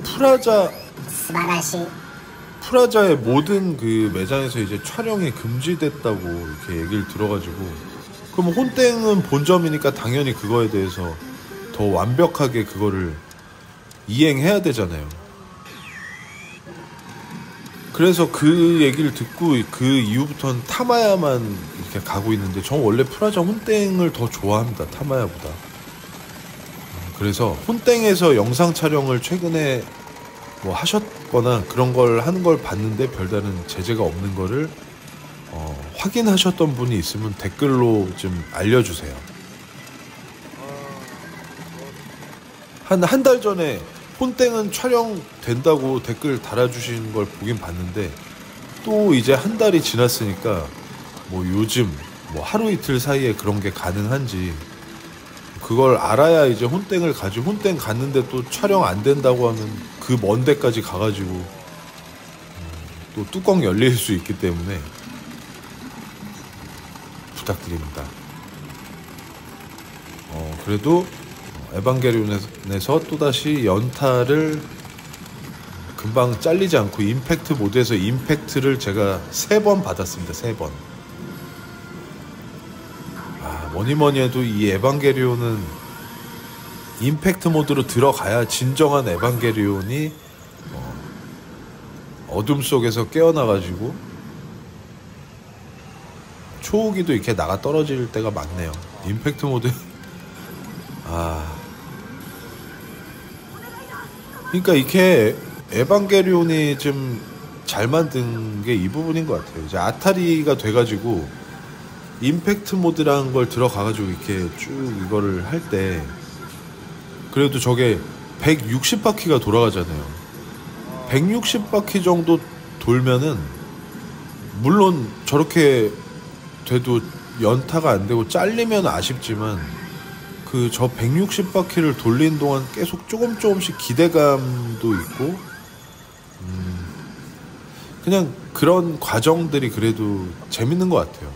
A: 프라자
B: 素晴らしい
A: 프라자의 모든 그 매장에서 이제 촬영이 금지됐다고 이렇게 얘기를 들어가지고, 그럼 혼땡은 본점이니까 당연히 그거에 대해서 더 완벽하게 그거를 이행해야 되잖아요. 그래서 그 얘기를 듣고 그 이후부터는 타마야만 이렇게 가고 있는데, 전 원래 프라자 혼땡을 더 좋아합니다, 타마야보다. 그래서 혼땡에서 영상 촬영을 최근에 뭐 하셨거나 그런 걸 하는 걸 봤는데 별다른 제재가 없는 거를 확인하셨던 분이 있으면 댓글로 좀 알려주세요. 한 달 전에 혼땡은 촬영된다고 댓글 달아주신 걸 보긴 봤는데, 또 이제 한 달이 지났으니까 뭐 요즘 뭐 하루 이틀 사이에 그런 게 가능한지 그걸 알아야 이제 혼땡을 가지. 혼땡 갔는데 또 촬영 안 된다고 하면 그 먼 데까지 가가지고 또 뚜껑 열릴 수 있기 때문에 부탁드립니다. 그래도 에반게리온에서 또다시 연타를 금방 잘리지 않고 임팩트 모드에서 임팩트를 제가 3번 받았습니다. 3번. 뭐니뭐니 해도 이 에반게리온은 임팩트 모드로 들어가야 진정한 에반게리온이 어둠 속에서 깨어나가지고 초우기도 이렇게 나가 떨어질 때가 많네요. 임팩트 모드. 그러니까 이렇게 에반게리온이 좀 잘 만든 게 이 부분인 것 같아요. 이제 아타리가 돼가지고 임팩트 모드라는 걸 들어가가지고 이렇게 쭉 이거를 할 때 그래도 저게 160바퀴가 돌아가잖아요. 160바퀴 정도 돌면은 물론 저렇게 돼도 연타가 안 되고 잘리면 아쉽지만 그 저 160바퀴를 돌리는 동안 계속 조금씩 기대감도 있고 그냥 그런 과정들이 그래도 재밌는 것 같아요.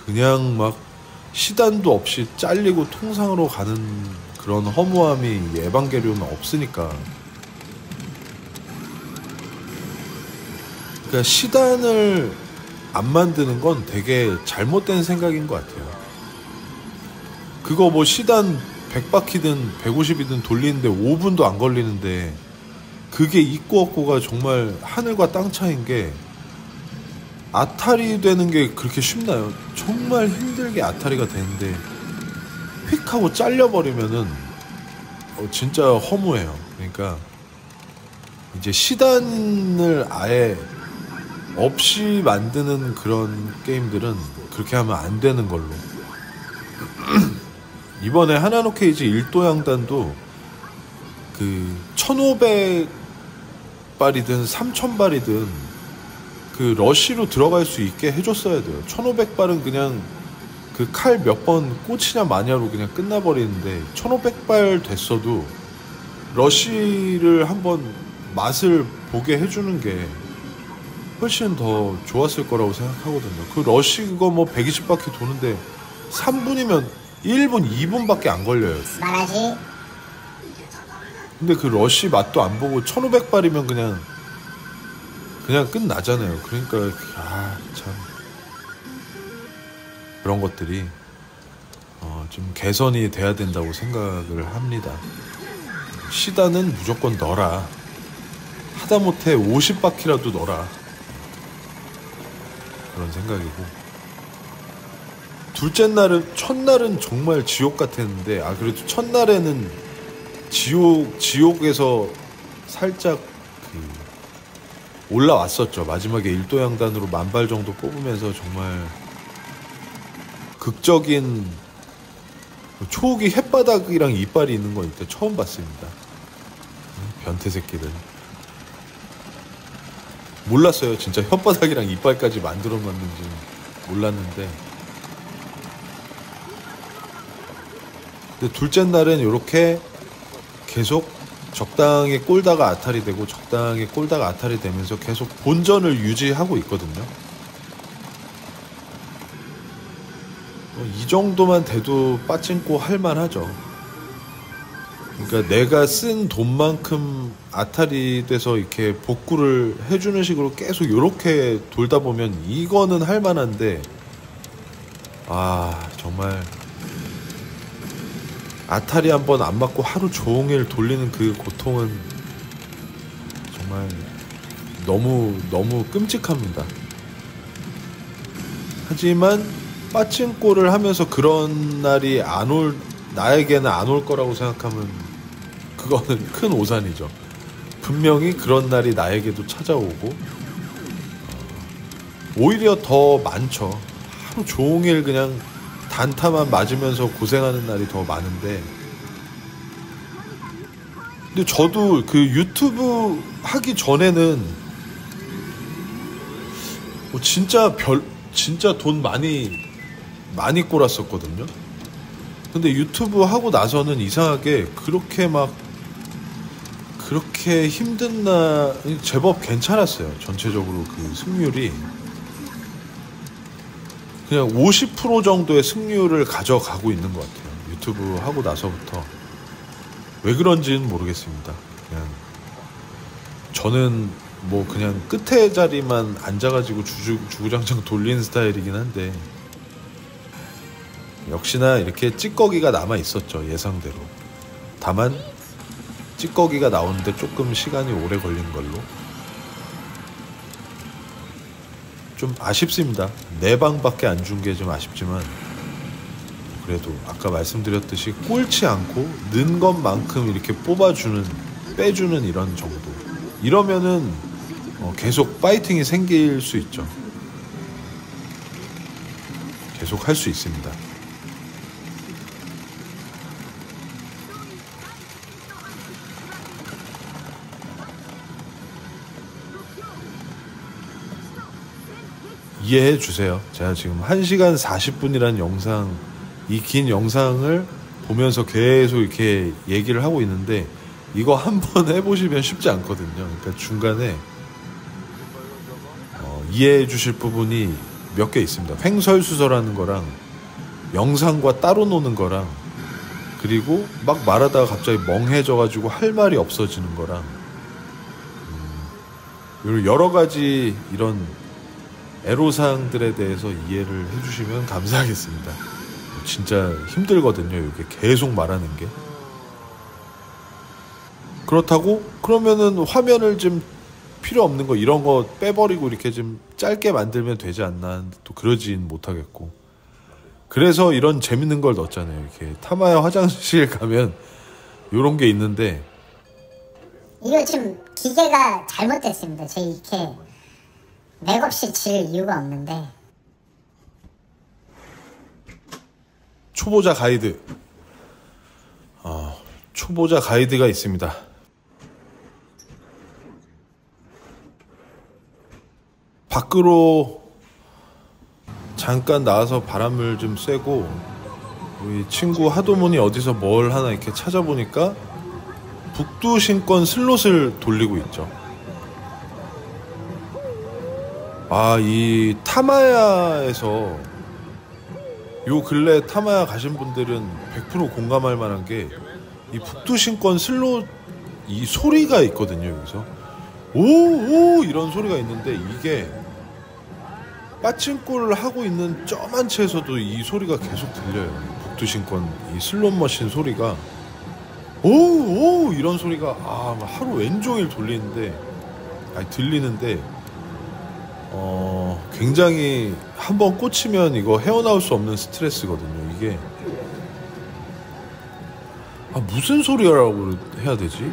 A: 그냥 막 시단도 없이 잘리고 통상으로 가는 그런 허무함이 에반게리온은 없으니까. 그러니까 시단을 안 만드는 건 되게 잘못된 생각인 것 같아요. 그거 뭐 시단 100바퀴든 150이든 돌리는데 5분도 안 걸리는데 그게 있고 없고가 정말 하늘과 땅 차이인 게, 아타리 되는 게 그렇게 쉽나요? 정말 힘들게 아타리가 되는데 휙 하고 잘려버리면은 진짜 허무해요. 그러니까 이제 시단을 아예 없이 만드는 그런 게임들은 그렇게 하면 안 되는 걸로. 이번에 하나노 케이지 1도 양단도 그 1500발이든 3000발이든 그 러쉬로 들어갈 수 있게 해줬어야 돼요. 1500발은 그냥 그 칼 몇 번 꽂히냐 마냐로 그냥 끝나버리는데 1500발 됐어도 러쉬를 한번 맛을 보게 해주는 게 훨씬 더 좋았을 거라고 생각하거든요. 그 러쉬 그거 뭐 120바퀴 도는데 3분이면 1분, 2분밖에 안 걸려요.
B: 素晴らしい
A: 근데 그 러쉬 맛도 안 보고 1500발이면 그냥 끝나잖아요. 그러니까 참 그런 것들이 좀 개선이 돼야 된다고 생각을 합니다. 시단은 무조건 넣어라. 하다못해 50바퀴라도 넣어라. 그런 생각이고, 둘째 날은, 첫날은 정말 지옥 같았는데, 그래도 첫날에는 지옥에서 살짝 올라왔었죠. 마지막에 1도 양단으로 10,000발 정도 뽑으면서 정말 극적인 초옥이 햇바닥이랑 이빨이 있는 거 이때 처음 봤습니다. 변태 새끼들. 몰랐어요. 진짜 혓바닥이랑 이빨까지 만들어 놨는지 몰랐는데. 근데 둘째 날은 이렇게 계속 적당히 꼴다가 아탈이 되고 적당히 꼴다가 아탈이 되면서 계속 본전을 유지하고 있거든요. 이 정도만 돼도 빠찡코 할만하죠. 그러니까 내가 쓴 돈만큼 아탈이 돼서 이렇게 복구를 해주는 식으로 계속 이렇게 돌다 보면 이거는 할만한데, 아 정말 아탈이 한번 안 맞고 하루 종일 돌리는 그 고통은 정말 너무 끔찍합니다. 하지만 빠찡코를 하면서 그런 날이 나에게는 안 올 거라고 생각하면 그거는 큰 오산이죠. 분명히 그런 날이 나에게도 찾아오고, 오히려 더 많죠. 하루 종일 그냥 단타만 맞으면서 고생하는 날이 더 많은데, 근데 저도 그 유튜브 하기 전에는 진짜 돈 많이 꼬랐었거든요. 근데 유튜브 하고 나서는 이상하게 그렇게 힘든 날 제법 괜찮았어요. 전체적으로 그 승률이 그냥 50% 정도의 승률을 가져가고 있는 것 같아요. 유튜브 하고 나서부터. 왜 그런지는 모르겠습니다. 그냥 저는 뭐 그냥 끝에 자리만 앉아가지고 주구장창 돌리는 스타일이긴 한데, 역시나 이렇게 찌꺼기가 남아 있었죠. 예상대로. 다만 찌꺼기가 나오는데 조금 시간이 오래 걸린 걸로 좀 아쉽습니다. 4방밖에 안 준 게 좀 아쉽지만, 그래도 아까 말씀드렸듯이 꼴치 않고 는 것만큼 이렇게 빼주는 이런 정도, 이러면은 계속 파이팅이 생길 수 있죠. 계속 할 수 있습니다. 이해해 주세요. 제가 지금 1시간 40분이라는 영상, 이 긴 영상을 보면서 계속 이렇게 얘기를 하고 있는데, 이거 한번 해보시면 쉽지 않거든요. 그러니까 중간에 이해해 주실 부분이 몇 개 있습니다. 횡설수설하는 거랑 영상과 따로 노는 거랑, 그리고 막 말하다가 갑자기 멍해져가지고 할 말이 없어지는 거랑, 여러 가지 이런 애로사항들에 대해서 이해를 해주시면 감사하겠습니다. 진짜 힘들거든요. 이게 계속 말하는 게. 그렇다고 그러면은 화면을 좀 필요 없는 거 이런 거 빼버리고 이렇게 좀 짧게 만들면 되지 않나, 또 그러진 못하겠고. 그래서 이런 재밌는 걸 넣었잖아요. 이렇게 타마야 화장실 가면 요런 게 있는데,
B: 이거 지금 기계가 잘못됐습니다. 제 이렇게 맥없이 질 이유가 없는데.
A: 초보자 가이드. 초보자 가이드가 있습니다. 밖으로 잠깐 나와서 바람을 좀 쐬고, 우리 친구 하도문이 어디서 뭘 하나 이렇게 찾아보니까 북두신권 슬롯을 돌리고 있죠. 이 타마야에서 요 근래 타마야 가신 분들은 100% 공감할 만한 게, 이 북두신권 슬롯 이 소리가 있거든요. 여기서 오오 이런 소리가 있는데, 이게 빠찡코를 하고 있는 저만 채에서도 이 소리가 계속 들려요. 북두신권 이 슬롯 머신 소리가 오오 이런 소리가 하루 왼종일 들리는데 굉장히 한번 꽂히면 이거 헤어나올 수 없는 스트레스거든요. 이게 무슨 소리라고 해야 되지?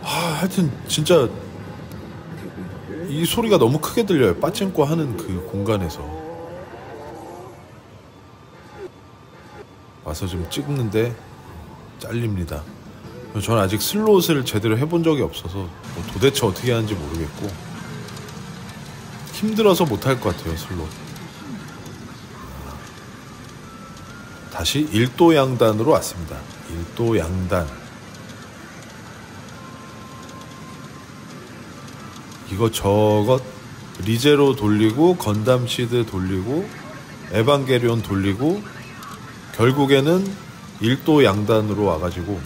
A: 하여튼 진짜 이 소리가 너무 크게 들려요. 빠찡코 하는 그 공간에서. 와서 좀 찍는데 잘립니다. 저는 아직 슬롯을 제대로 해본 적이 없어서 도대체 어떻게 하는지 모르겠고, 힘들어서 못할 것 같아요. 슬롯. 다시 일도양단으로 왔습니다. 일도양단. 이것저것 리제로 돌리고 건담 시드 돌리고 에반게리온 돌리고 결국에는 1도 양단으로 와가지고,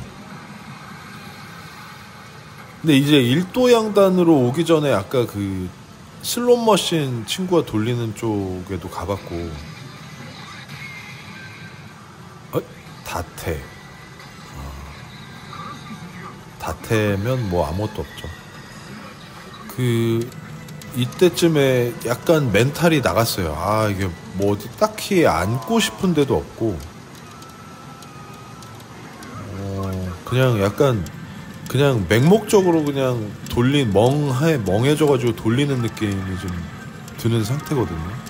A: 근데 이제 1도 양단으로 오기 전에 아까 그 슬롯머신 친구가 돌리는 쪽에도 가봤고, 다테. 다테면 뭐 아무것도 없죠. 이때쯤에 약간 멘탈이 나갔어요. 아, 이게 뭐 어디 딱히 앉고 싶은 데도 없고, 그냥 약간 그냥 맹목적으로 그냥 멍해져가지고 돌리는 느낌이 좀 드는 상태거든요.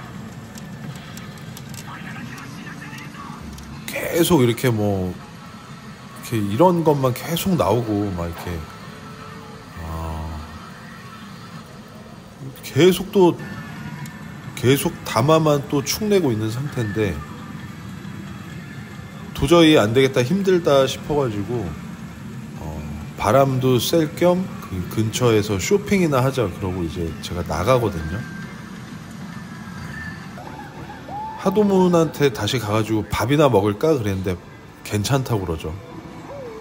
A: 계속 이렇게 이렇게 이런 것만 계속 나오고 막 이렇게 계속 담화만 또 축내고 있는 상태인데 도저히 안 되겠다, 힘들다 싶어가지고 바람도 쐴 겸 그 근처에서 쇼핑이나 하자 그러고 이제 제가 나가거든요. 하도문한테 다시 가가지고 밥이나 먹을까 그랬는데 괜찮다고 그러죠.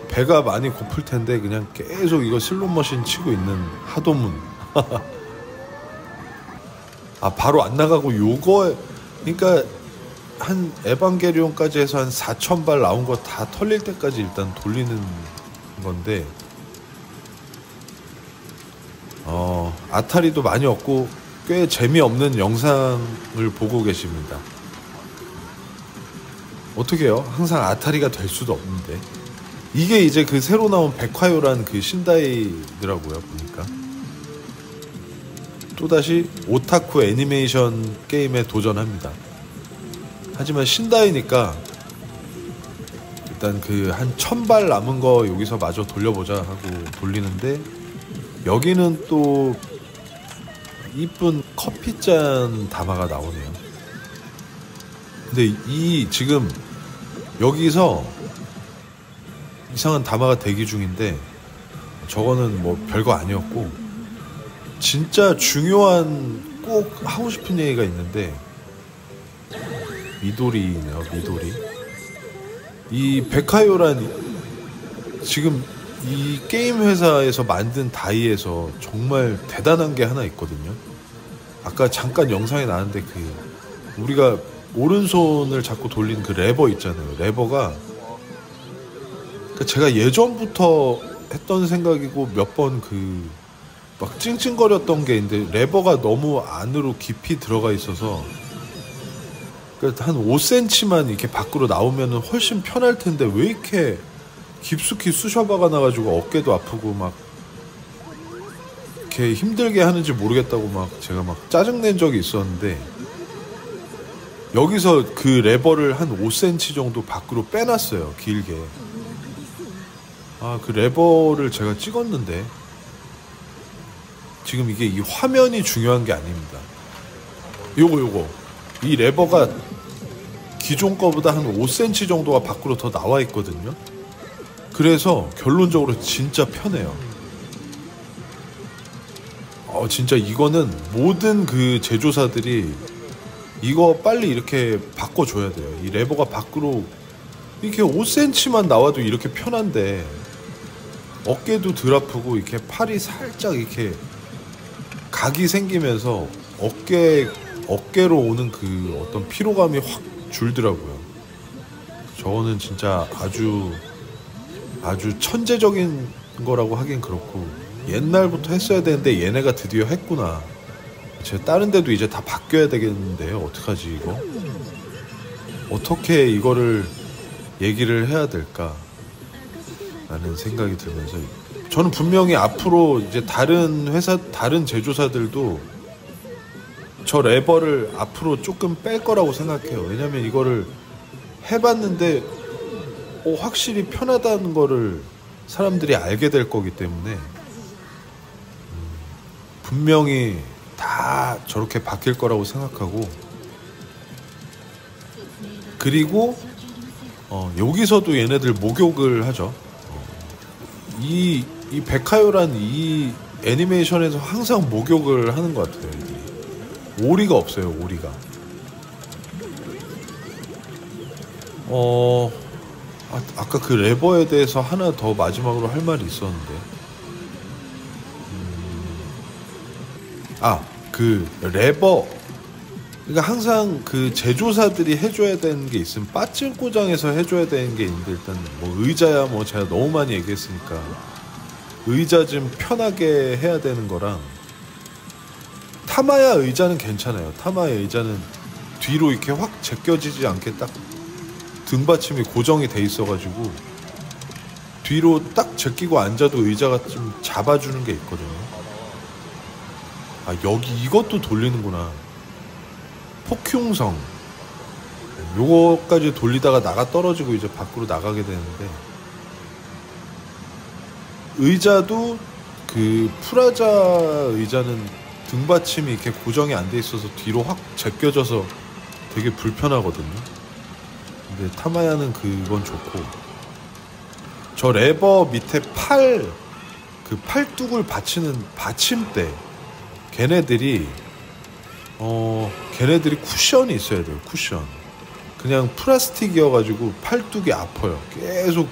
A: 배가 많이 고플 텐데 그냥 계속 이거 슬롯머신 치고 있는 하도문. 바로 안 나가고 요거, 그러니까 한 에반게리온까지 해서 한 4,000발 나온 거 다 털릴 때까지 일단 돌리는 건데, 아타리도 많이 없고 꽤 재미없는 영상을 보고 계십니다. 어떻게 해요? 항상 아타리가 될 수도 없는데. 이게 이제 그 새로 나온 백화요란 그 신다이더라고요, 보니까. 또다시 오타쿠 애니메이션 게임에 도전합니다. 하지만 신다이니까 일단 그 한 1000발 남은 거 여기서 마저 돌려보자 하고 돌리는데, 여기는 또 이쁜 커피잔 담화가 나오네요. 근데 지금 여기서 이상한 담화가 대기 중인데, 저거는 뭐 별거 아니었고, 진짜 중요한 꼭 하고 싶은 얘기가 있는데, 미도리네요. 미도리. 이 백화요란 지금 이 게임 회사에서 만든 다이에서 정말 대단한 게 하나 있거든요. 아까 잠깐 영상에 나왔는데 우리가 오른손을 잡고 돌리는 그 레버 있잖아요. 레버가 제가 예전부터 했던 생각이고 몇 번 막 찡찡거렸던 게 있는데, 레버가 너무 안으로 깊이 들어가 있어서 한 5cm만 이렇게 밖으로 나오면 훨씬 편할 텐데 왜 이렇게 깊숙이 쑤셔박아 놔가지고 어깨도 아프고 막 이렇게 힘들게 하는지 모르겠다고 막 제가 막 짜증낸 적이 있었는데, 여기서 그 레버를 한 5cm 정도 밖으로 빼놨어요. 길게. 그 레버를 제가 찍었는데, 지금 이게 이 화면이 중요한 게 아닙니다. 요거 이 레버가 기존 거보다 한 5cm 정도가 밖으로 더 나와 있거든요. 그래서 결론적으로 진짜 편해요. 진짜 이거는 모든 그 제조사들이 이거 빨리 이렇게 바꿔줘야 돼요. 이 레버가 밖으로 이렇게 5cm만 나와도 이렇게 편한데, 어깨도 덜 아프고 이렇게 팔이 살짝 이렇게 각이 생기면서 어깨로 오는 그 어떤 피로감이 확 줄더라고요. 저거는 진짜 아주 천재적인 거라고 하긴 그렇고, 옛날부터 했어야 되는데 얘네가 드디어 했구나. 제가 다른 데도 이제 다 바뀌어야 되겠는데요. 어떡하지 이거? 어떻게 이거를 얘기를 해야 될까? 라는 생각이 들면서, 저는 분명히 앞으로 이제 다른 회사, 다른 제조사들도 저 레버를 앞으로 조금 뺄 거라고 생각해요. 왜냐면 이거를 해봤는데 확실히 편하다는 거를 사람들이 알게 될 거기 때문에 분명히 다 저렇게 바뀔 거라고 생각하고, 그리고 여기서도 얘네들 목욕을 하죠. 이 백화요란 이 애니메이션에서 항상 목욕을 하는 것 같아요. 애들이. 오리가 없어요. 오리가. 아까 그 레버에 대해서 하나 더 마지막으로 할 말이 있었는데, 그 레버, 그러니까 항상 그 제조사들이 해줘야 되는 게 있으면 빠찡꼬장에서 해줘야 되는 게 있는데, 일단 뭐 의자야 뭐 제가 너무 많이 얘기했으니까 의자 좀 편하게 해야 되는 거랑, 타마야 의자는 괜찮아요. 타마야 의자는 뒤로 이렇게 확 제껴지지 않게 딱 등받침이 고정이 돼 있어가지고 뒤로 딱 제끼고 앉아도 의자가 좀 잡아주는 게 있거든요. 여기 이것도 돌리는구나. 폭흉성, 요거까지 돌리다가 나가 떨어지고 이제 밖으로 나가게 되는데, 의자도 그 프라자 의자는 등받침이 이렇게 고정이 안 돼 있어서 뒤로 확 제껴져서 되게 불편하거든요. 근데 타마야는 그건 좋고, 저 레버 밑에 그 팔뚝을 받치는 받침대, 걔네들이 쿠션이 있어야 돼요. 쿠션. 그냥 플라스틱이어가지고 팔뚝이 아파요. 계속.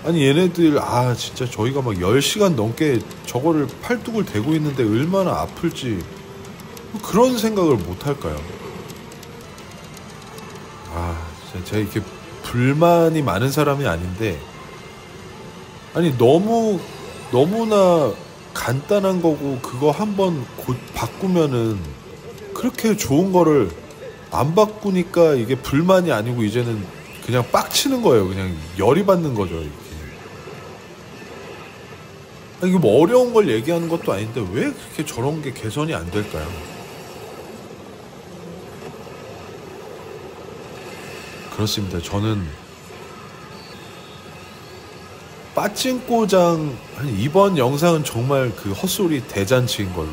A: 아니 얘네들 진짜 저희가 막 10시간 넘게 저거를 팔뚝을 대고 있는데 얼마나 아플지 그런 생각을 못 할까요? 진짜 제가 이렇게 불만이 많은 사람이 아닌데, 아니 너무나 간단한 거고 그거 한번 곧 바꾸면은 그렇게 좋은 거를 안 바꾸니까 이게 불만이 아니고 이제는 그냥 빡치는 거예요. 그냥 열이 받는 거죠. 이렇게. 이게 뭐 어려운 걸 얘기하는 것도 아닌데 왜 그렇게 저런 게 개선이 안 될까요? 그렇습니다. 저는 빠찡꼬장, 이번 영상은 정말 그 헛소리 대잔치인 걸로.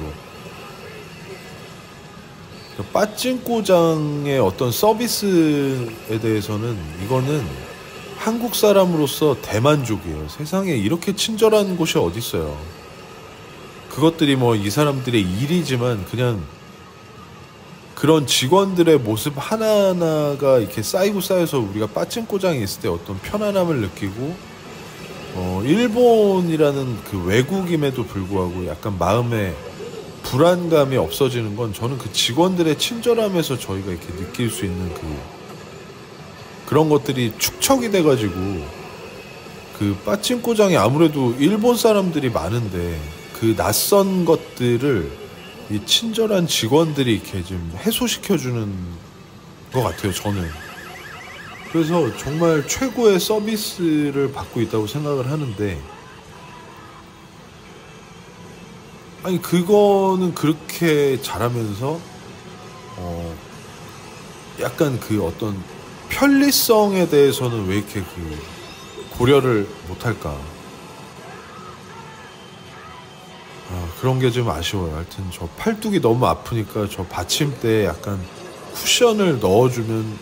A: 빠찡꼬장의 어떤 서비스에 대해서는 이거는 한국 사람으로서 대만족이에요. 세상에 이렇게 친절한 곳이 어딨어요. 그것들이 뭐 이 사람들의 일이지만 그냥 그런 직원들의 모습 하나하나가 이렇게 쌓이고 쌓여서 우리가 빠찡꼬장에 있을 때 어떤 편안함을 느끼고, 일본이라는 그 외국임에도 불구하고 약간 마음에 불안감이 없어지는 건 저는 그 직원들의 친절함에서 저희가 이렇게 느낄 수 있는 그런 것들이 축적이 돼가지고, 그 빠찡꼬장에 아무래도 일본 사람들이 많은데 그 낯선 것들을 이 친절한 직원들이 이렇게 좀 해소시켜주는 것 같아요, 저는. 그래서 정말 최고의 서비스를 받고 있다고 생각을 하는데, 아니 그거는 그렇게 잘하면서 약간 그 어떤 편리성에 대해서는 왜 이렇게 고려를 못할까? 그런 게 좀 아쉬워요. 하여튼 저 팔뚝이 너무 아프니까 저 받침대에 약간 쿠션을 넣어주면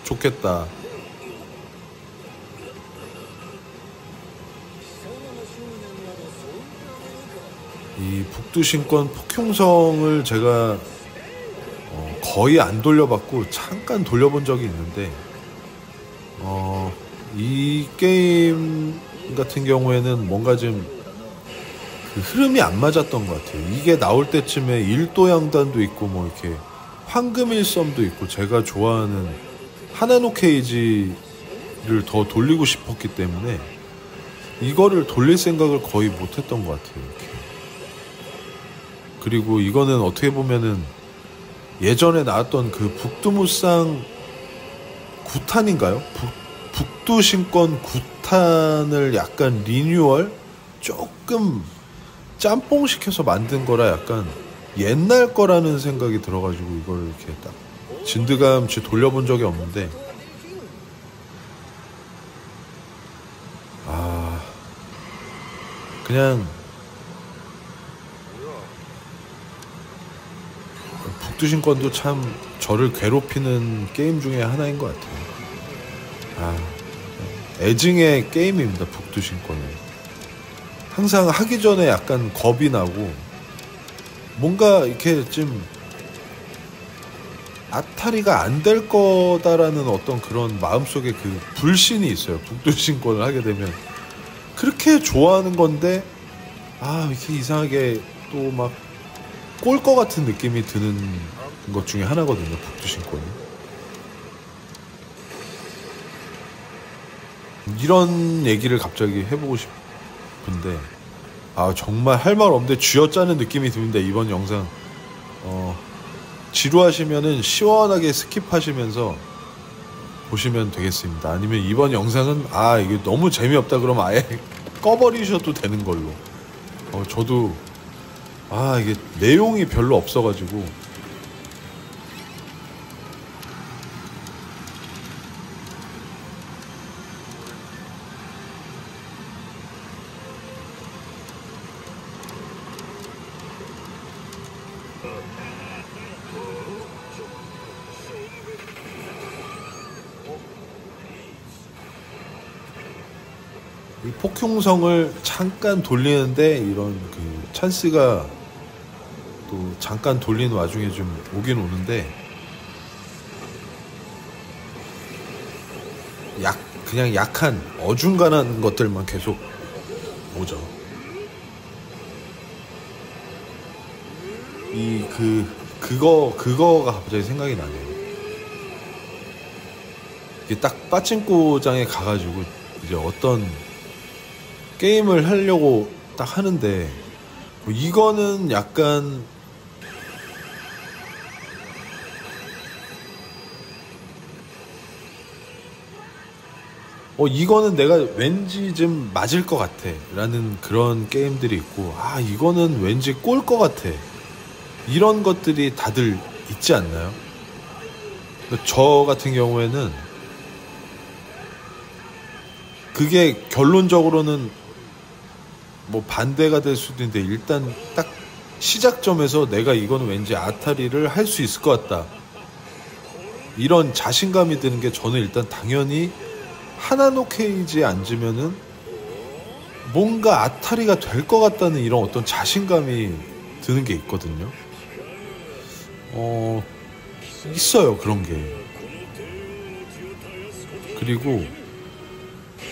A: 좋겠다. 이 북두신권 폭흉성을 제가 거의 안 돌려봤고 잠깐 돌려본 적이 있는데, 이 게임 같은 경우에는 뭔가 좀 그 흐름이 안 맞았던 것 같아요. 이게 나올 때쯤에 일도양단도 있고 뭐 이렇게 황금일섬도 있고 제가 좋아하는 하나노 케이지를 더 돌리고 싶었기 때문에 이거를 돌릴 생각을 거의 못했던 것 같아요. 이렇게. 그리고 이거는 어떻게 보면은 예전에 나왔던 그 북두무쌍 9탄인가요? 북두신권 9탄을 약간 리뉴얼? 조금 짬뽕 시켜서 만든 거라 약간 옛날 거라는 생각이 들어가지고 이걸 이렇게 딱 진드감치 돌려본 적이 없는데, 그냥 북두신권도 참 저를 괴롭히는 게임 중에 하나인 것 같아요. 애증의 게임입니다, 북두신권은. 항상 하기 전에 약간 겁이 나고 뭔가 이렇게 좀 아타리가 안 될 거다라는 어떤 그런 마음속에 그 불신이 있어요. 북두신권을 하게 되면 그렇게 좋아하는 건데 이렇게 이상하게 또 막 꼴 거 같은 느낌이 드는 것 중에 하나거든요. 북두신권이. 이런 얘기를 갑자기 해보고 싶은데 정말 할 말 없는데 쥐어짜는 느낌이 듭니다. 이번 영상 지루하시면은 시원하게 스킵하시면서 보시면 되겠습니다. 아니면 이번 영상은 이게 너무 재미없다 그러면 아예 꺼버리셔도 되는 걸로. 저도 이게 내용이 별로 없어가지고 이 폭흉성을 잠깐 돌리는데 이런 그 찬스가 또 잠깐 돌리는 와중에 좀 오긴 오는데 그냥 약한 어중간한 것들만 계속 오죠. 그거가 갑자기 생각이 나네요. 이게 딱 빠친코장에 가가지고 이제 어떤 게임을 하려고 딱 하는데 이거는 약간 이거는 내가 왠지 좀 맞을 것 같아 라는 그런 게임들이 있고 이거는 왠지 꼴 것 같아 이런 것들이 다들 있지 않나요? 저 같은 경우에는 그게 결론적으로는 뭐 반대가 될 수도 있는데 일단 딱 시작점에서 내가 이건 왠지 아타리를 할 수 있을 것 같다 이런 자신감이 드는 게 저는 일단 당연히 하나노 케이지에 앉으면은 뭔가 아타리가 될 것 같다는 이런 어떤 자신감이 드는 게 있거든요. 있어요 그런 게. 그리고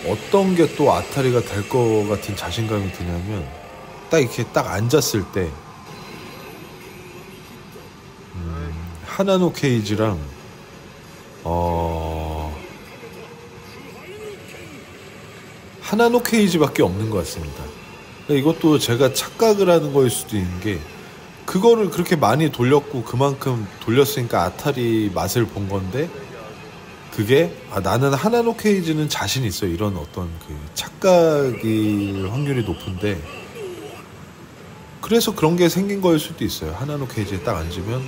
A: 어떤 게 또 아타리가 될 것 같은 자신감이 드냐면 딱 이렇게 딱 앉았을 때 하나노 케이지랑 하나노 케이지밖에 없는 것 같습니다. 이것도 제가 착각을 하는 거일 수도 있는 게 그거를 그렇게 많이 돌렸고 그만큼 돌렸으니까 아타리 맛을 본 건데 그게 나는 하나노 케이지는 자신 있어 이런 어떤 그 착각일 확률이 높은데 그래서 그런 게 생긴 거일 수도 있어요. 하나노 케이지에 딱 앉으면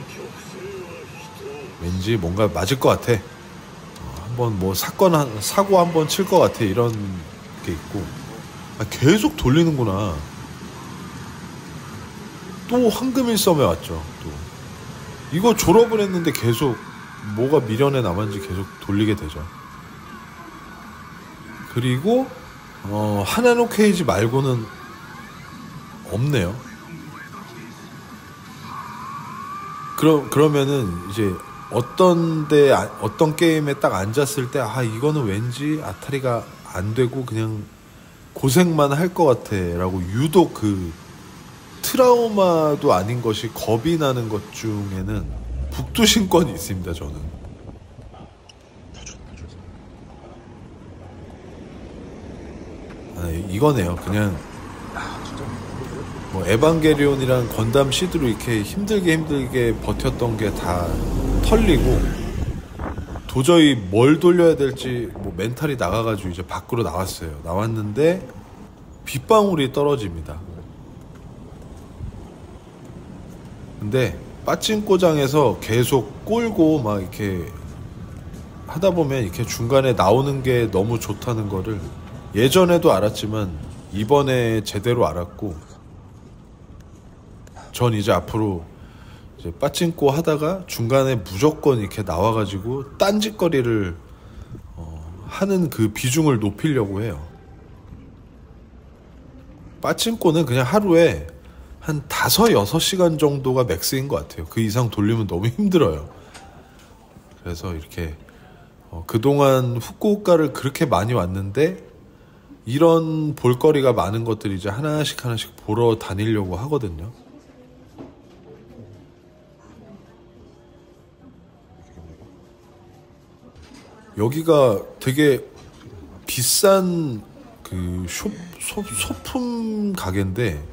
A: 왠지 뭔가 맞을 것 같아. 한번 뭐 사고 한번 칠 것 같아 이런 게 있고 계속 돌리는구나. 또 황금일섬에 왔죠. 또 이거 졸업을 했는데 계속 뭐가 미련에 남았는지 계속 돌리게 되죠. 그리고 하나노 케이지 말고는 없네요. 그러면은 이제 어떤 게임에 딱 앉았을 때 이거는 왠지 아타리가 안 되고 그냥 고생만 할 것 같아 라고 유독 그 트라우마도 아닌 것이 겁이 나는 것 중에는 북두신권이 있습니다. 저는 이거네요. 그냥 뭐 에반게리온이랑 건담 시드로 이렇게 힘들게 버텼던 게 다 털리고 도저히 뭘 돌려야 될지 뭐 멘탈이 나가가지고 이제 밖으로 나왔어요. 나왔는데 빗방울이 떨어집니다. 근데 빠친코장에서 계속 꼴고 막 이렇게 하다 보면 이렇게 중간에 나오는 게 너무 좋다는 거를 예전에도 알았지만 이번에 제대로 알았고 전 이제 앞으로 이제 빠친코 하다가 중간에 무조건 이렇게 나와가지고 딴짓거리를 하는 그 비중을 높이려고 해요. 빠친코는 그냥 하루에 한 5-6시간 정도가 맥스인 것 같아요. 그 이상 돌리면 너무 힘들어요. 그래서 이렇게 그동안 후쿠오카를 그렇게 많이 왔는데 이런 볼거리가 많은 것들이 이제 하나씩 보러 다니려고 하거든요. 여기가 되게 비싼 그 소품 가게인데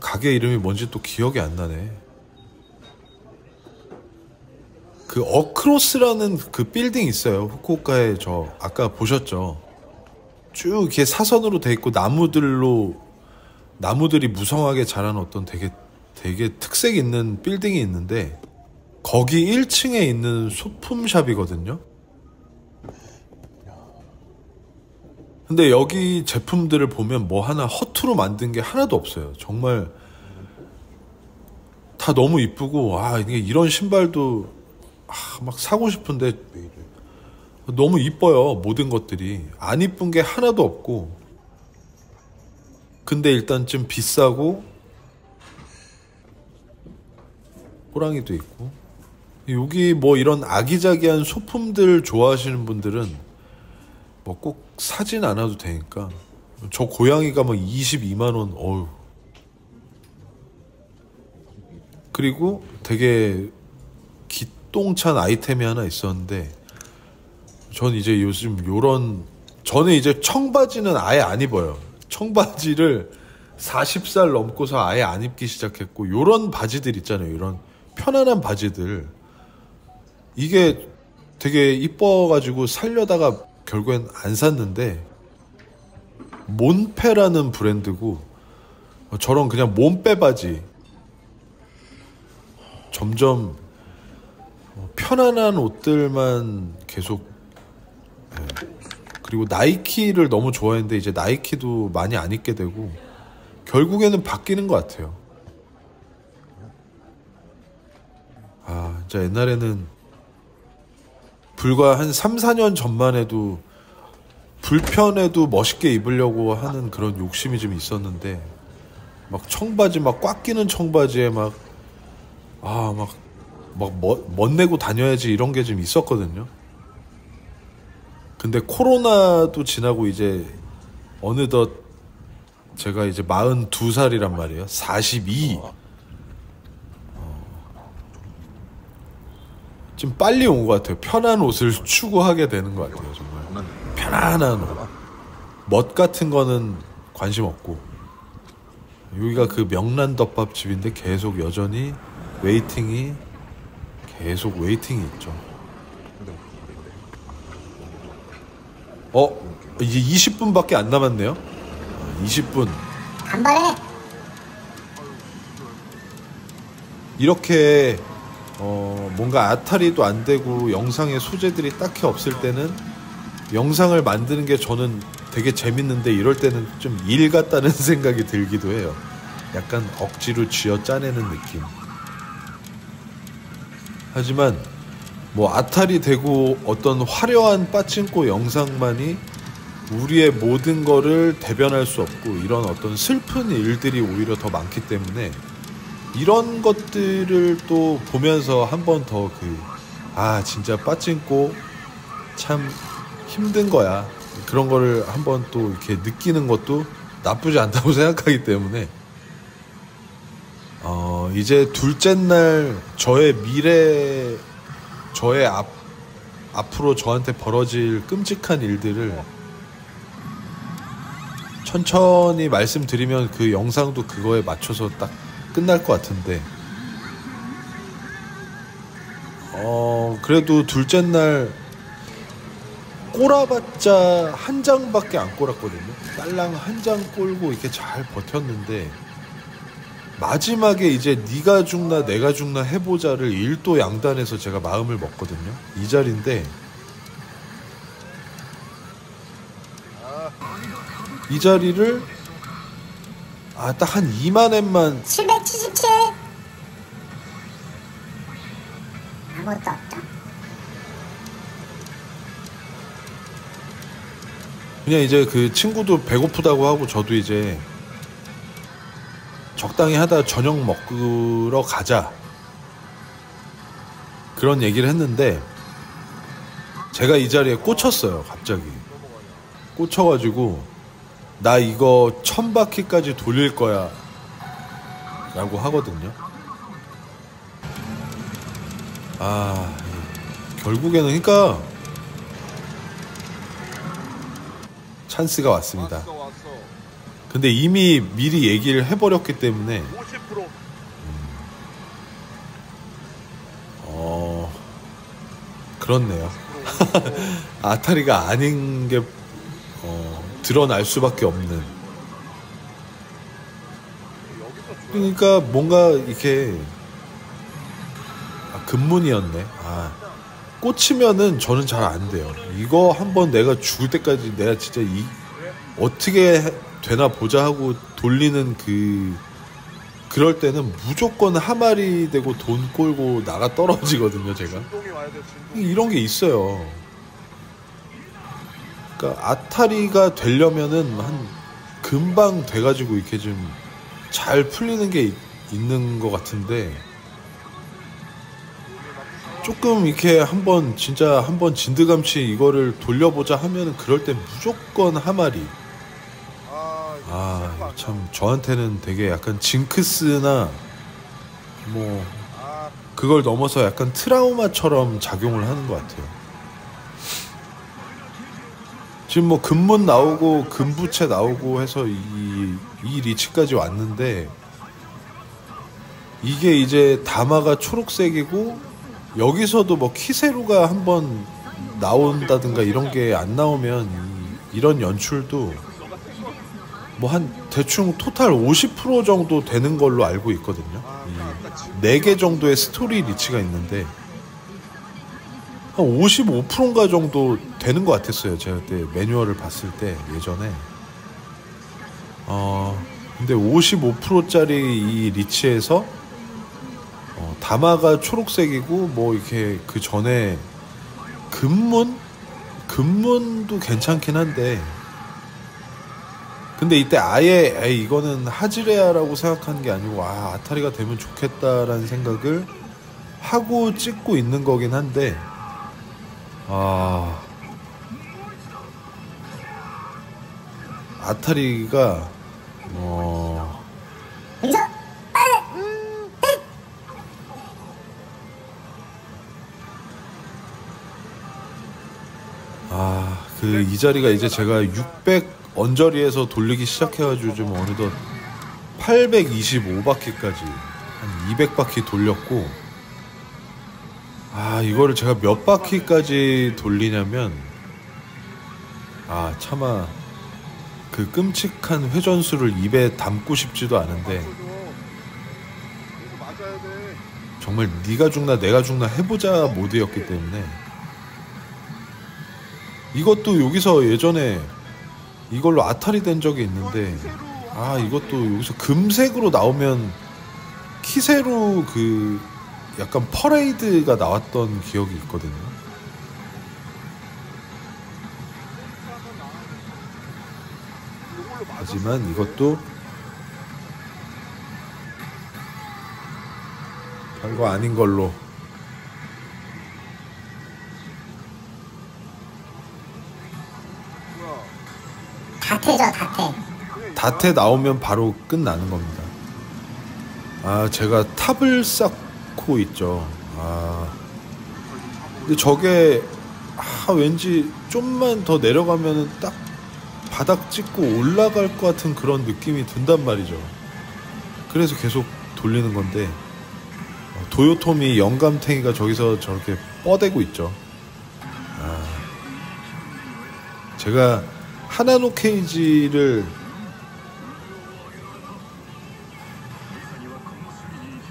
A: 가게 이름이 뭔지 또 기억이 안 나네. 그 어크로스라는 그 빌딩 있어요. 후쿠오카에 저 아까 보셨죠? 쭉 이렇게 사선으로 돼 있고 나무들이 무성하게 자란 어떤 되게 특색 있는 빌딩이 있는데 거기 1층에 있는 소품샵이거든요. 근데 여기 제품들을 보면 뭐 하나 허투루 만든 게 하나도 없어요. 정말 다 너무 이쁘고 이게 이런 신발도 막 사고 싶은데 너무 이뻐요. 모든 것들이 안 이쁜 게 하나도 없고 근데 일단 좀 비싸고 호랑이도 있고 여기 뭐 이런 아기자기한 소품들 좋아하시는 분들은 뭐 꼭 사진 않아도 되니까 저 고양이가 막 22만원 어휴 그리고 되게 기똥찬 아이템이 하나 있었는데 전 이제 요즘 저는 이제 청바지는 아예 안 입어요. 청바지를 40살 넘고서 아예 안 입기 시작했고 요런 바지들 있잖아요. 이런 편안한 바지들 이게 되게 이뻐가지고 살려다가 결국엔 안 샀는데 몬페라는 브랜드고 저런 그냥 몸빼 바지 점점 편안한 옷들만 계속 그리고 나이키를 너무 좋아했는데 이제 나이키도 많이 안 입게 되고 결국에는 바뀌는 것 같아요. 진짜 옛날에는 불과 한 3-4년 전만 해도 불편해도 멋있게 입으려고 하는 그런 욕심이 좀 있었는데 막 청바지 막 꽉 끼는 청바지에 막 멋내고 다녀야지 이런 게 좀 있었거든요. 근데 코로나도 지나고 이제 어느덧 제가 이제 42살이란 말이에요. 42. 좀 빨리 온 것 같아요. 편한 옷을 추구하게 되는 것 같아요. 정말 편안한 옷. 멋 같은 거는 관심 없고 여기가 그 명란덮밥집인데 계속 여전히 웨이팅이 있죠. 이제 20분밖에 안 남았네요. 20분.
B: 간발해.
A: 이렇게 뭔가 아타리도 안 되고 영상의 소재들이 딱히 없을 때는 영상을 만드는 게 저는 되게 재밌는데 이럴 때는 좀 일 같다는 생각이 들기도 해요. 약간 억지로 쥐어 짜내는 느낌. 하지만 뭐 아타리 되고 어떤 화려한 빠친코 영상만이 우리의 모든 거를 대변할 수 없고 이런 어떤 슬픈 일들이 오히려 더 많기 때문에 이런 것들을 또 보면서 한 번 더 진짜 빠친코 참 힘든 거야. 그런 거를 한 번 또 이렇게 느끼는 것도 나쁘지 않다고 생각하기 때문에 이제 둘째 날 저의 미래 저의 앞으로 저한테 벌어질 끔찍한 일들을 천천히 말씀드리면 그 영상도 그거에 맞춰서 딱 끝날 것 같은데 그래도 둘째 날 꼬라봤자 한 장밖에 안 꼬랐거든요. 딸랑 한 장 꼬고 이렇게 잘 버텼는데 마지막에 이제 네가 죽나 내가 죽나 해보자를 일도 양단해서 제가 마음을 먹거든요. 이 자리인데 이 자리를 딱 한 2만엔만
B: 777. 아무것도 없다.
A: 그냥 이제 그 친구도 배고프다고 하고 저도 이제 적당히 하다 저녁 먹으러 가자 그런 얘기를 했는데 제가 이 자리에 꽂혔어요. 갑자기 꽂혀가지고 나 이거 1000바퀴까지 돌릴 거야 라고 하거든요. 결국에는 그러니까 찬스가 왔습니다.
C: 왔어.
A: 근데 이미 미리 얘기를 해버렸기 때문에
C: 50%.
A: 그렇네요. 아타리가 아닌 게 드러날 수밖에 없는. 그러니까 뭔가 이렇게 근문이었네. 꽂히면은 저는 잘 안 돼요. 이거 한번 내가 죽을 때까지 내가 진짜 어떻게 되나 보자 하고 돌리는 그럴 때는 무조건 하마리 되고 돈 꼴고 나가 떨어지거든요, 제가.
C: 진동이 와야 돼, 진동.
A: 이런 게 있어요. 그러니까 아타리가 되려면은 한 금방 돼가지고 이렇게 좀 잘 풀리는 게 있는 것 같은데 조금 이렇게 한번 진드감치 이거를 돌려보자 하면은 그럴 때 무조건 하마리. 참 저한테는 되게 약간 징크스나 뭐 그걸 넘어서 약간 트라우마처럼 작용을 하는 것 같아요. 지금 뭐 근문 나오고 근부채 나오고 해서 이 리치까지 왔는데 이게 이제 다마가 초록색이고 여기서도 뭐 키세루가 한번 나온다든가 이런 게 안 나오면 이런 연출도 뭐 한 대충 토탈 50% 정도 되는 걸로 알고 있거든요. 4개 정도의 스토리 리치가 있는데 한 55%인가 정도 되는 것 같았어요. 제가 그때 매뉴얼을 봤을 때 예전에. 근데 55%짜리 이 리치에서 다마가 초록색이고 뭐 이렇게 그 전에 근문도 괜찮긴 한데 근데 이때 아예 이거는 하지레아라고 생각하는 게 아니고 아타리가 되면 좋겠다라는 생각을 하고 찍고 있는 거긴 한데 아타리가 이 자리가 이제 제가 600 언저리에서 돌리기 시작해가지고 좀 어느덧 825바퀴까지 한 200바퀴 돌렸고 이거를 제가 몇 바퀴까지 돌리냐면 차마 그 끔찍한 회전수를 입에 담고 싶지도 않은데 정말 네가 죽나 내가 죽나 해보자 모드였기 때문에 이것도 여기서 예전에 이걸로 아타리 된 적이 있는데 이것도 여기서 금색으로 나오면 키세루 그 약간 퍼레이드가 나왔던 기억이 있거든요. 하지만 이것도 별거 아닌 걸로
B: 다태죠, 다태.
A: 다태 나오면 바로 끝나는 겁니다. 제가 탑을 쌓고 있죠. 근데 저게 왠지 좀만 더 내려가면은 딱 바닥 찍고 올라갈 것 같은 그런 느낌이 든단 말이죠. 그래서 계속 돌리는 건데 도요토미 영감탱이가 저기서 저렇게 뻗대고 있죠. 제가 하나노 케이지를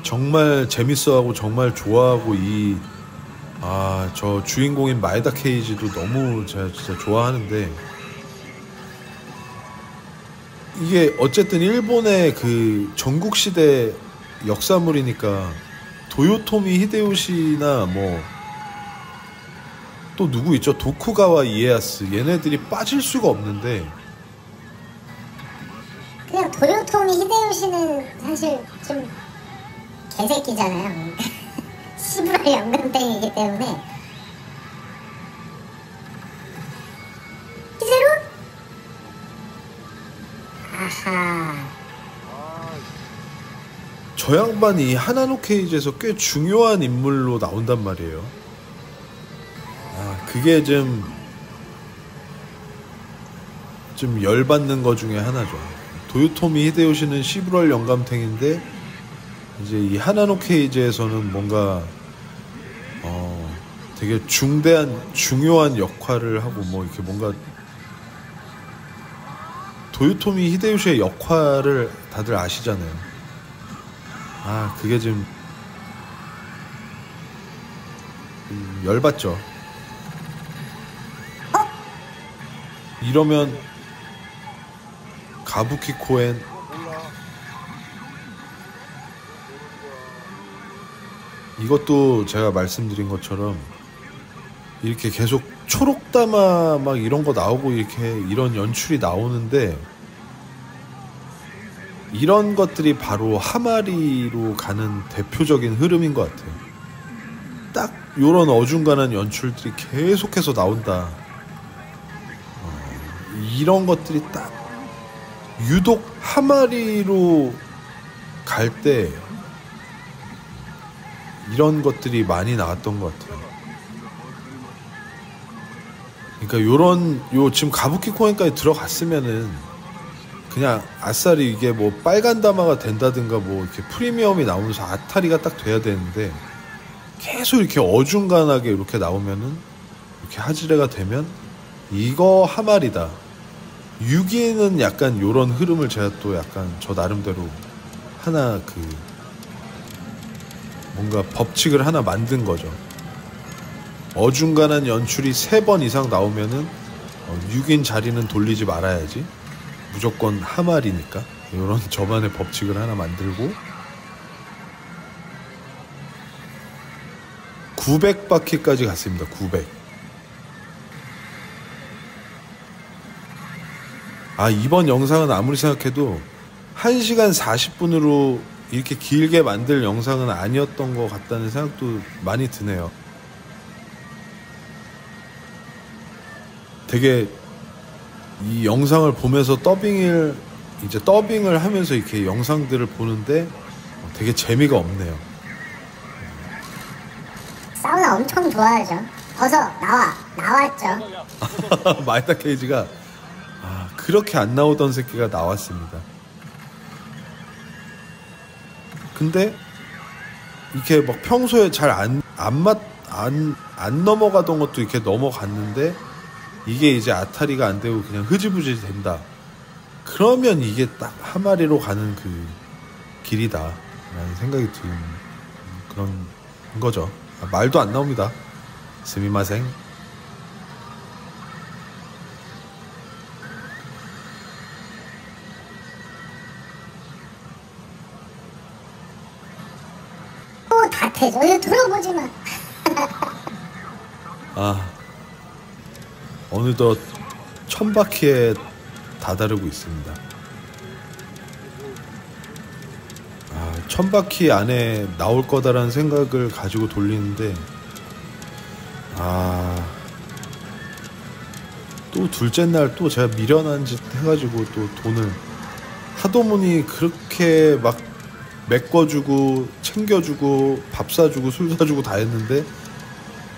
A: 정말 재밌어하고 정말 좋아하고 저 주인공인 마에다 케이지도 너무 제가 진짜 좋아하는데 이게 어쨌든 일본의 그 전국시대 역사물이니까 도요토미 히데요시나 뭐 또 누구 있죠? 도쿠가와 이에야스. 얘네들이 빠질 수가 없는데
B: 그냥 도요토미 히데요시는 사실 좀 개새끼잖아요. 시부랄 영감탱이기 때문에. 히데로? 아하.
A: 저 양반이 하나노 케이지에서 꽤 중요한 인물로 나온단 말이에요. 그게 좀 열받는 거 중에 하나죠. 도요토미 히데요시는 시부럴 영감탱인데 이제 이 하나노 케이지에서는 뭔가 되게 중요한 역할을 하고 뭐 이렇게 뭔가 도요토미 히데요시의 역할을 다들 아시잖아요. 그게 좀 열받죠. 이러면 가부키 코엔 이것도 제가 말씀드린 것처럼 이렇게 계속 초록다마 막 이런 거 나오고 이렇게 이런 연출이 나오는데 이런 것들이 바로 하마리로 가는 대표적인 흐름인 것 같아요. 딱 요런 어중간한 연출들이 계속해서 나온다. 이런 것들이 딱 유독 하마리로 갈 때 이런 것들이 많이 나왔던 것 같아요. 그러니까 지금 가부키 코엔까지 들어갔으면은 그냥 아싸리 이게 뭐 빨간 다마가 된다든가 뭐 이렇게 프리미엄이 나오면서 아타리가 딱 돼야 되는데 계속 이렇게 어중간하게 이렇게 나오면은 이렇게 하지레가 되면 이거 하마리다. 6위는 약간 요런 흐름을 제가 또 약간 저 나름대로 하나 뭔가 법칙을 하나 만든 거죠. 어중간한 연출이 3번 이상 나오면은 6인 자리는 돌리지 말아야지. 무조건 하마리니까. 요런 저만의 법칙을 하나 만들고 900바퀴까지 갔습니다. 900. 이번 영상은 아무리 생각해도 1시간 40분으로 이렇게 길게 만들 영상은 아니었던 것 같다는 생각도 많이 드네요. 되게 이 영상을 보면서 더빙을 하면서 이렇게 영상들을 보는데 되게 재미가 없네요.
B: 사우나 엄청 좋아하죠. 어서 나왔죠.
A: 마이다 케이지가 그렇게 안 나오던 새끼가 나왔습니다. 근데 이렇게 막 평소에 잘 안 넘어가던 것도 이렇게 넘어갔는데 이게 이제 아타리가 안 되고 그냥 흐지부지 된다. 그러면 이게 딱 하마리로 가는 그 길이다 라는 생각이 드는 그런 거죠. 말도 안 나옵니다. 스미마생.
B: 또 다태죠. 이거 들어보지 마.
A: 어느덧 1000바퀴에 다다르고 있습니다. 1000바퀴 안에 나올 거다라는 생각을 가지고 돌리는데 또 둘째 날 또 제가 미련한 짓 해가지고 또 돈을 하도문이 그렇게 막 메꿔주고 챙겨주고 밥 사주고 술 사주고 다 했는데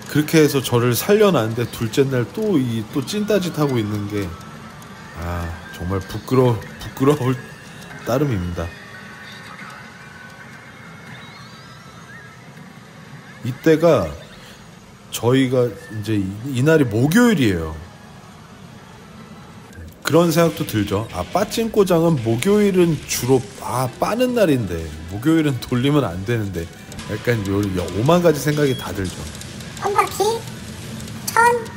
A: 그렇게 해서 저를 살려놨는데 둘째 날 또 찐따짓 하고 있는 게 정말 부끄러울 따름입니다. 이때가 저희가 이제 이날이 목요일이에요. 그런 생각도 들죠. 빠찡꼬장은 목요일은 주로 빠는 날인데 목요일은 돌리면 안 되는데 약간 오만 가지 생각이 다 들죠.
B: 한 바퀴 1000.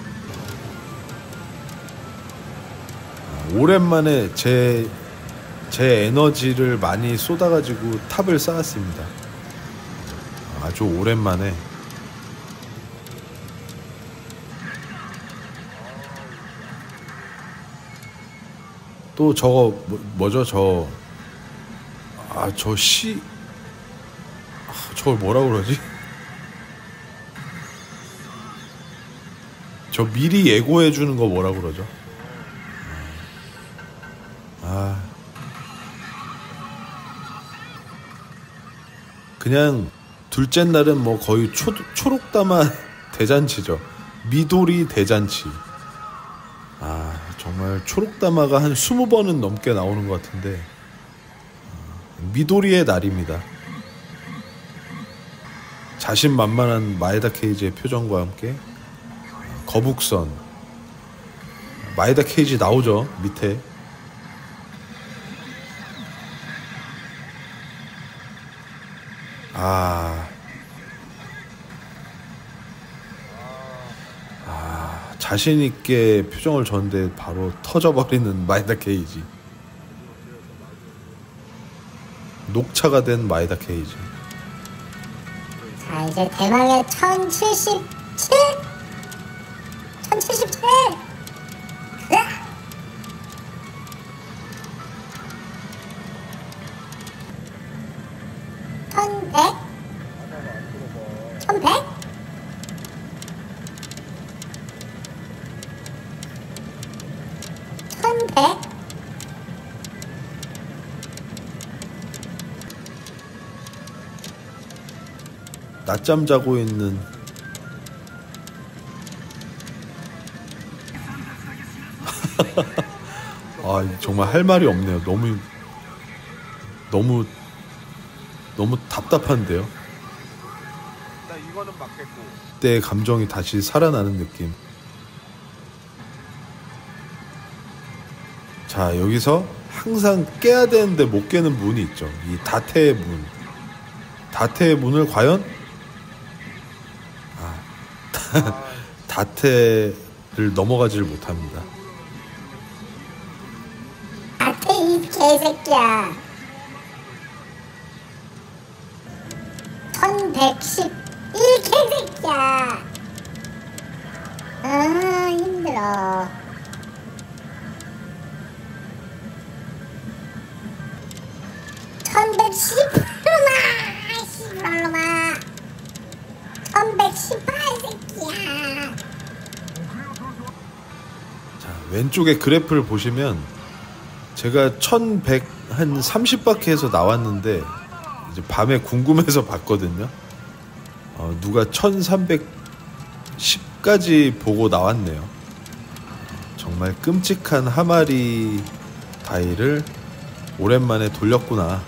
A: 오랜만에 제 에너지를 많이 쏟아가지고 탑을 쌓았습니다. 아주 오랜만에. 또 저거 뭐죠? 저걸 뭐라고 그러지? 저 미리 예고해 주는 거 뭐라고 그러죠? 그냥 둘째 날은 뭐 거의 초록다마 대잔치죠. 미도리 대잔치. 정말 초록다마가 한 20번은 넘게 나오는 것 같은데 미도리의 날입니다. 자신만만한 마에다 케이지의 표정과 함께 거북선 마에다 케이지 나오죠. 밑에 자신있게 표정을 줬는데 바로 터져버리는 마에다 케이지. 녹차가 된 마에다 케이지.
B: 자, 이제 대망의 1077! 1077! 으악! 1100? 1100? 1100?
A: 낮잠 자고 있는 정말 할 말이 없네요. 너무 답답한데요.
C: 나 이거는 맞겠고.
A: 그때의 감정이 다시 살아나는 느낌. 자, 여기서 항상 깨야 되는데 못 깨는 문이 있죠. 이 다테의 문. 다테의 문을 과연 다테를 넘어가지를 못합니다.
B: 다테 이 개새끼야. 1111 개새끼야. 힘들어. 1118놈아! 씨발놈아! 1118 새끼야!
A: 자, 왼쪽에 그래프를 보시면 제가 1130바퀴 해서 나왔는데 이제 밤에 궁금해서 봤거든요. 누가 1310까지 보고 나왔네요. 정말 끔찍한 하마리 다이를 오랜만에 돌렸구나.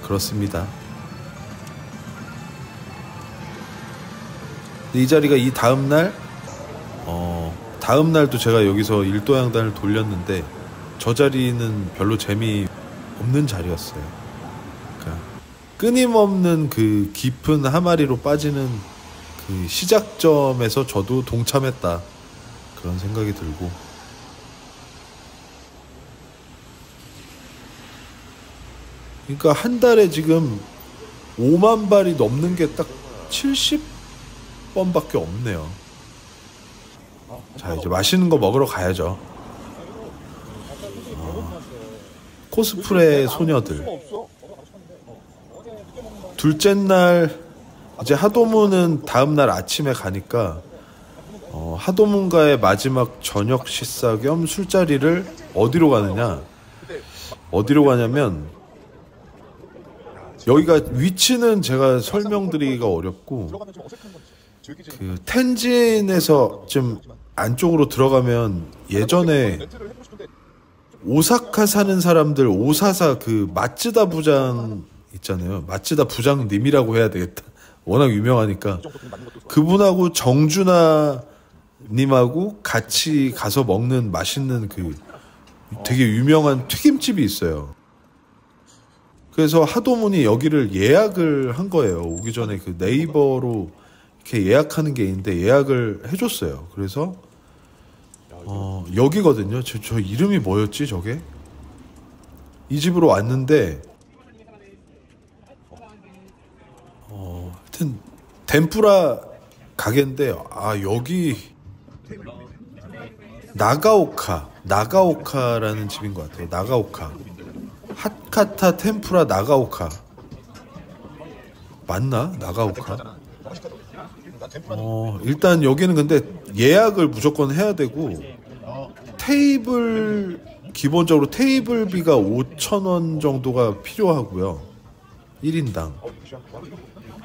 A: 그렇습니다. 이 자리가 이 다음날 다음날도 제가 여기서 일도양단을 돌렸는데 저 자리는 별로 재미없는 자리였어요. 그러니까 끊임없는 그 깊은 하마리로 빠지는 그 시작점에서 저도 동참했다, 그런 생각이 들고, 그러니까 한 달에 지금 5만 발이 넘는 게 딱 70번밖에 없네요. 자, 이제 맛있는 거 먹으러 가야죠. 코스프레 소녀들. 둘째 날 이제 하도문은 다음 날 아침에 가니까 하도문가의 마지막 저녁 식사 겸 술자리를 어디로 가느냐? 어디로 가냐면, 여기가 위치는 제가 설명드리기가 어렵고, 그 텐진에서 좀 안쪽으로 들어가면 예전에 오사카 사는 사람들 오사사 그 마츠다 부장 있잖아요. 마츠다 부장님이라고 해야 되겠다. 워낙 유명하니까. 그분하고 정준하 님하고 같이 가서 먹는 맛있는 그 되게 유명한 튀김집이 있어요. 그래서 하도문이 여기를 예약을 한 거예요. 오기 전에 그 네이버로 이렇게 예약하는 게 있는데 예약을 해줬어요. 그래서 여기거든요. 저 이름이 뭐였지 저게? 이 집으로 왔는데 하여튼 덴푸라 가게인데 여기 나가오카라는 집인 것 같아요. 나가오카. 핫카타 템푸라 나가오카. 맞나? 나가오카? 일단 여기는 근데 예약을 무조건 해야 되고, 기본적으로 테이블비가 5,000원 정도가 필요하고요. 1인당.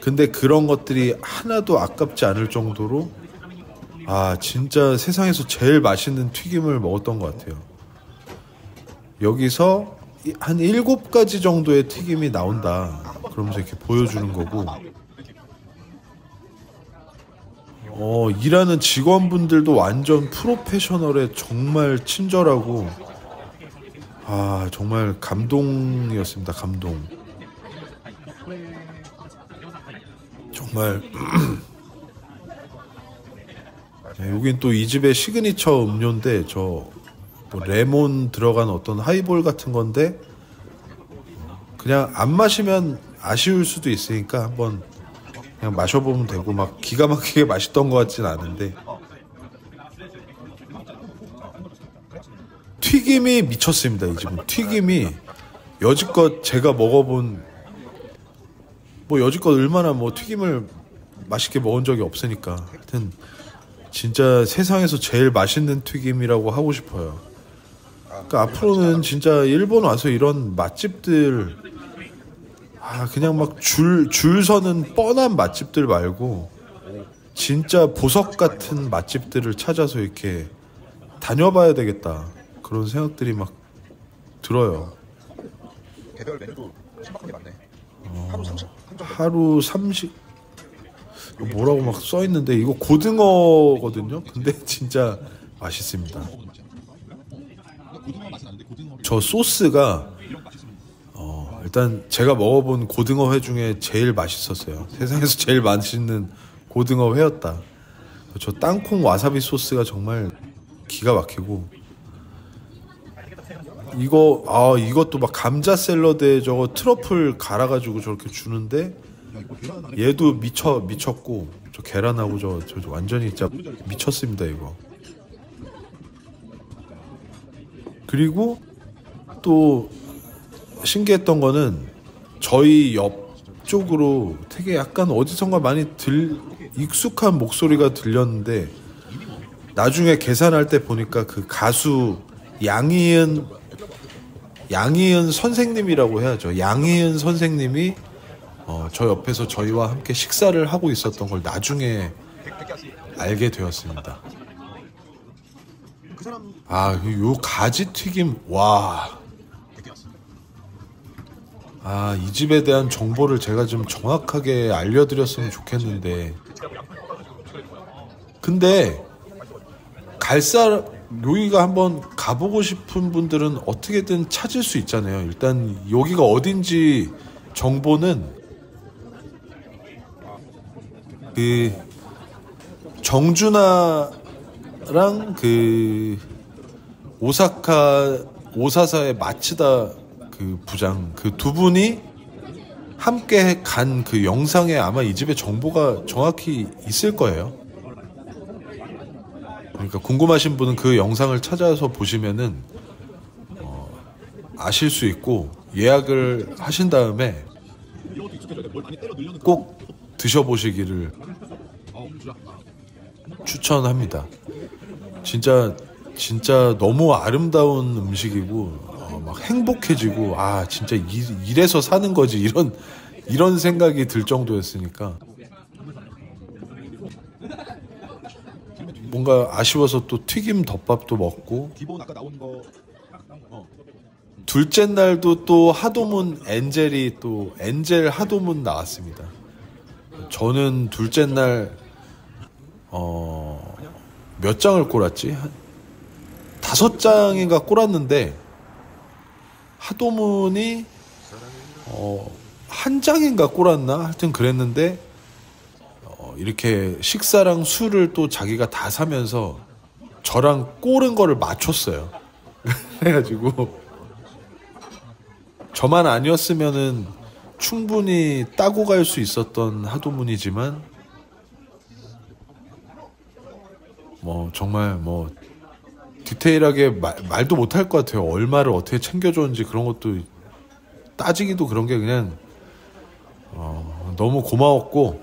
A: 근데 그런 것들이 하나도 아깝지 않을 정도로, 진짜 세상에서 제일 맛있는 튀김을 먹었던 것 같아요. 여기서 한 7가지 정도의 튀김이 나온다. 그러면서 이렇게 보여주는 거고, 일하는 직원분들도 완전 프로페셔널에 정말 친절하고, 정말 감동이었습니다. 감동. 정말. 여긴 또 이 집의 시그니처 음료인데, 뭐 레몬 들어간 어떤 하이볼 같은 건데, 그냥 안 마시면 아쉬울 수도 있으니까 한번 그냥 마셔보면 되고, 막 기가 막히게 맛있던 것 같진 않은데, 튀김이 미쳤습니다. 이 집은 튀김이 여지껏 제가 먹어본, 뭐 여지껏 얼마나 뭐 튀김을 맛있게 먹은 적이 없으니까, 하여튼 진짜 세상에서 제일 맛있는 튀김이라고 하고 싶어요. 그러니까 앞으로는 진짜 일본 와서 이런 맛집들, 그냥 막 줄 서는 뻔한 맛집들 말고 진짜 보석 같은 맛집들을 찾아서 이렇게 다녀봐야 되겠다, 그런 생각들이 막 들어요.
C: 개별 메뉴도 신박하게 많네.
A: 하루 30 뭐라고 막 써있는데, 이거 고등어거든요. 근데 진짜 맛있습니다. 저 소스가 일단 제가 먹어본 고등어 회 중에 제일 맛있었어요. 세상에서 제일 맛있는 고등어 회였다. 저 땅콩 와사비 소스가 정말 기가 막히고, 이것도 막 감자 샐러드에 저거 트러플 갈아가지고 저렇게 주는데, 얘도 미쳤고, 저 계란하고 저 완전히 진짜 미쳤습니다, 이거. 그리고 또 신기했던 거는, 저희 옆쪽으로 되게 약간 어디선가 많이 익숙한 목소리가 들렸는데, 나중에 계산할 때 보니까 그 가수 양희은 선생님이라고 해야죠. 양희은 선생님이 저 옆에서 저희와 함께 식사를 하고 있었던 걸 나중에 알게 되었습니다. 요 가지튀김, 와. 이 집에 대한 정보를 제가 좀 정확하게 알려드렸으면 좋겠는데, 근데 여기가 한번 가보고 싶은 분들은 어떻게든 찾을 수 있잖아요. 일단 여기가 어딘지 정보는 그 정준하랑 그 오사사의 마츠다 그 부장, 그 두 분이 함께 간 그 영상에 아마 이 집의 정보가 정확히 있을 거예요. 그러니까 궁금하신 분은 그 영상을 찾아서 보시면은 아실 수 있고, 예약을 하신 다음에 꼭 드셔보시기를 추천합니다. 진짜 너무 아름다운 음식이고, 막 행복해지고, 진짜 이래서 사는 거지, 이런 생각이 들 정도였으니까 뭔가 아쉬워서 또 튀김 덮밥도 먹고,
C: 기본 아까 나온 거
A: 둘째 날도 또 하도문 엔젤 하도문 나왔습니다. 저는 둘째 날 몇 장을 꼴았지? 한 5장인가 꼴았는데, 하도문이 한 장인가 꼴았나? 하여튼 그랬는데, 이렇게 식사랑 술을 또 자기가 다 사면서 저랑 꼴은 거를 맞췄어요. 그래가지고 저만 아니었으면은 충분히 따고 갈 수 있었던 하도문이지만, 뭐 정말 뭐 디테일하게 말도 못할 것 같아요. 얼마를 어떻게 챙겨줬는지 그런 것도 따지기도 그런 게 그냥 너무 고마웠고.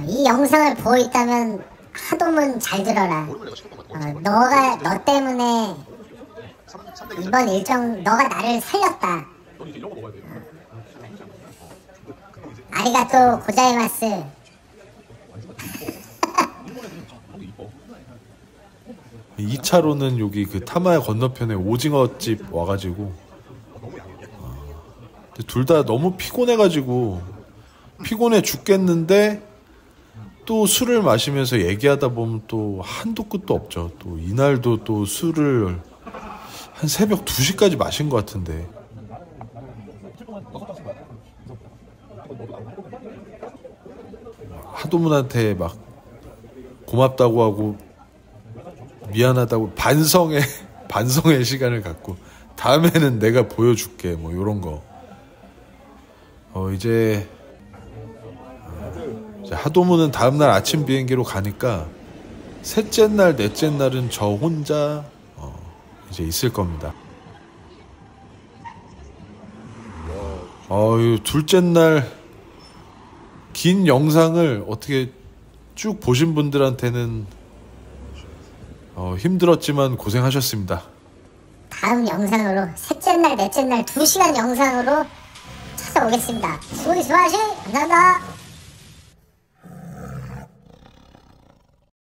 B: 이 영상을 보고 있다면 하도문 잘 들어라. 너 때문에 이번 일정 너가 나를 살렸다. 아리가또 고자이마스.
A: 2차로는 여기 그 타마야 건너편에 오징어집 와가지고 둘 다 너무 피곤해가지고 피곤해 죽겠는데 또 술을 마시면서 얘기하다 보면 또 한도 끝도 없죠. 또 이날도 또 술을 한 새벽 2시까지 마신 것 같은데 하도문한테 막 고맙다고 하고 미안하다고 반성의 시간을 갖고 다음에는 내가 보여줄게 뭐 요런 거. 이제 하도문은 다음날 아침 비행기로 가니까 셋째 날 넷째 날은 저 혼자 이제 있을 겁니다. 둘째 날 긴 영상을 어떻게 쭉 보신 분들한테는 힘들었지만 고생하셨습니다.
B: 다음 영상으로 셋째 날 넷째 날 2시간 영상으로 찾아오겠습니다. 수고하시 감사합니다.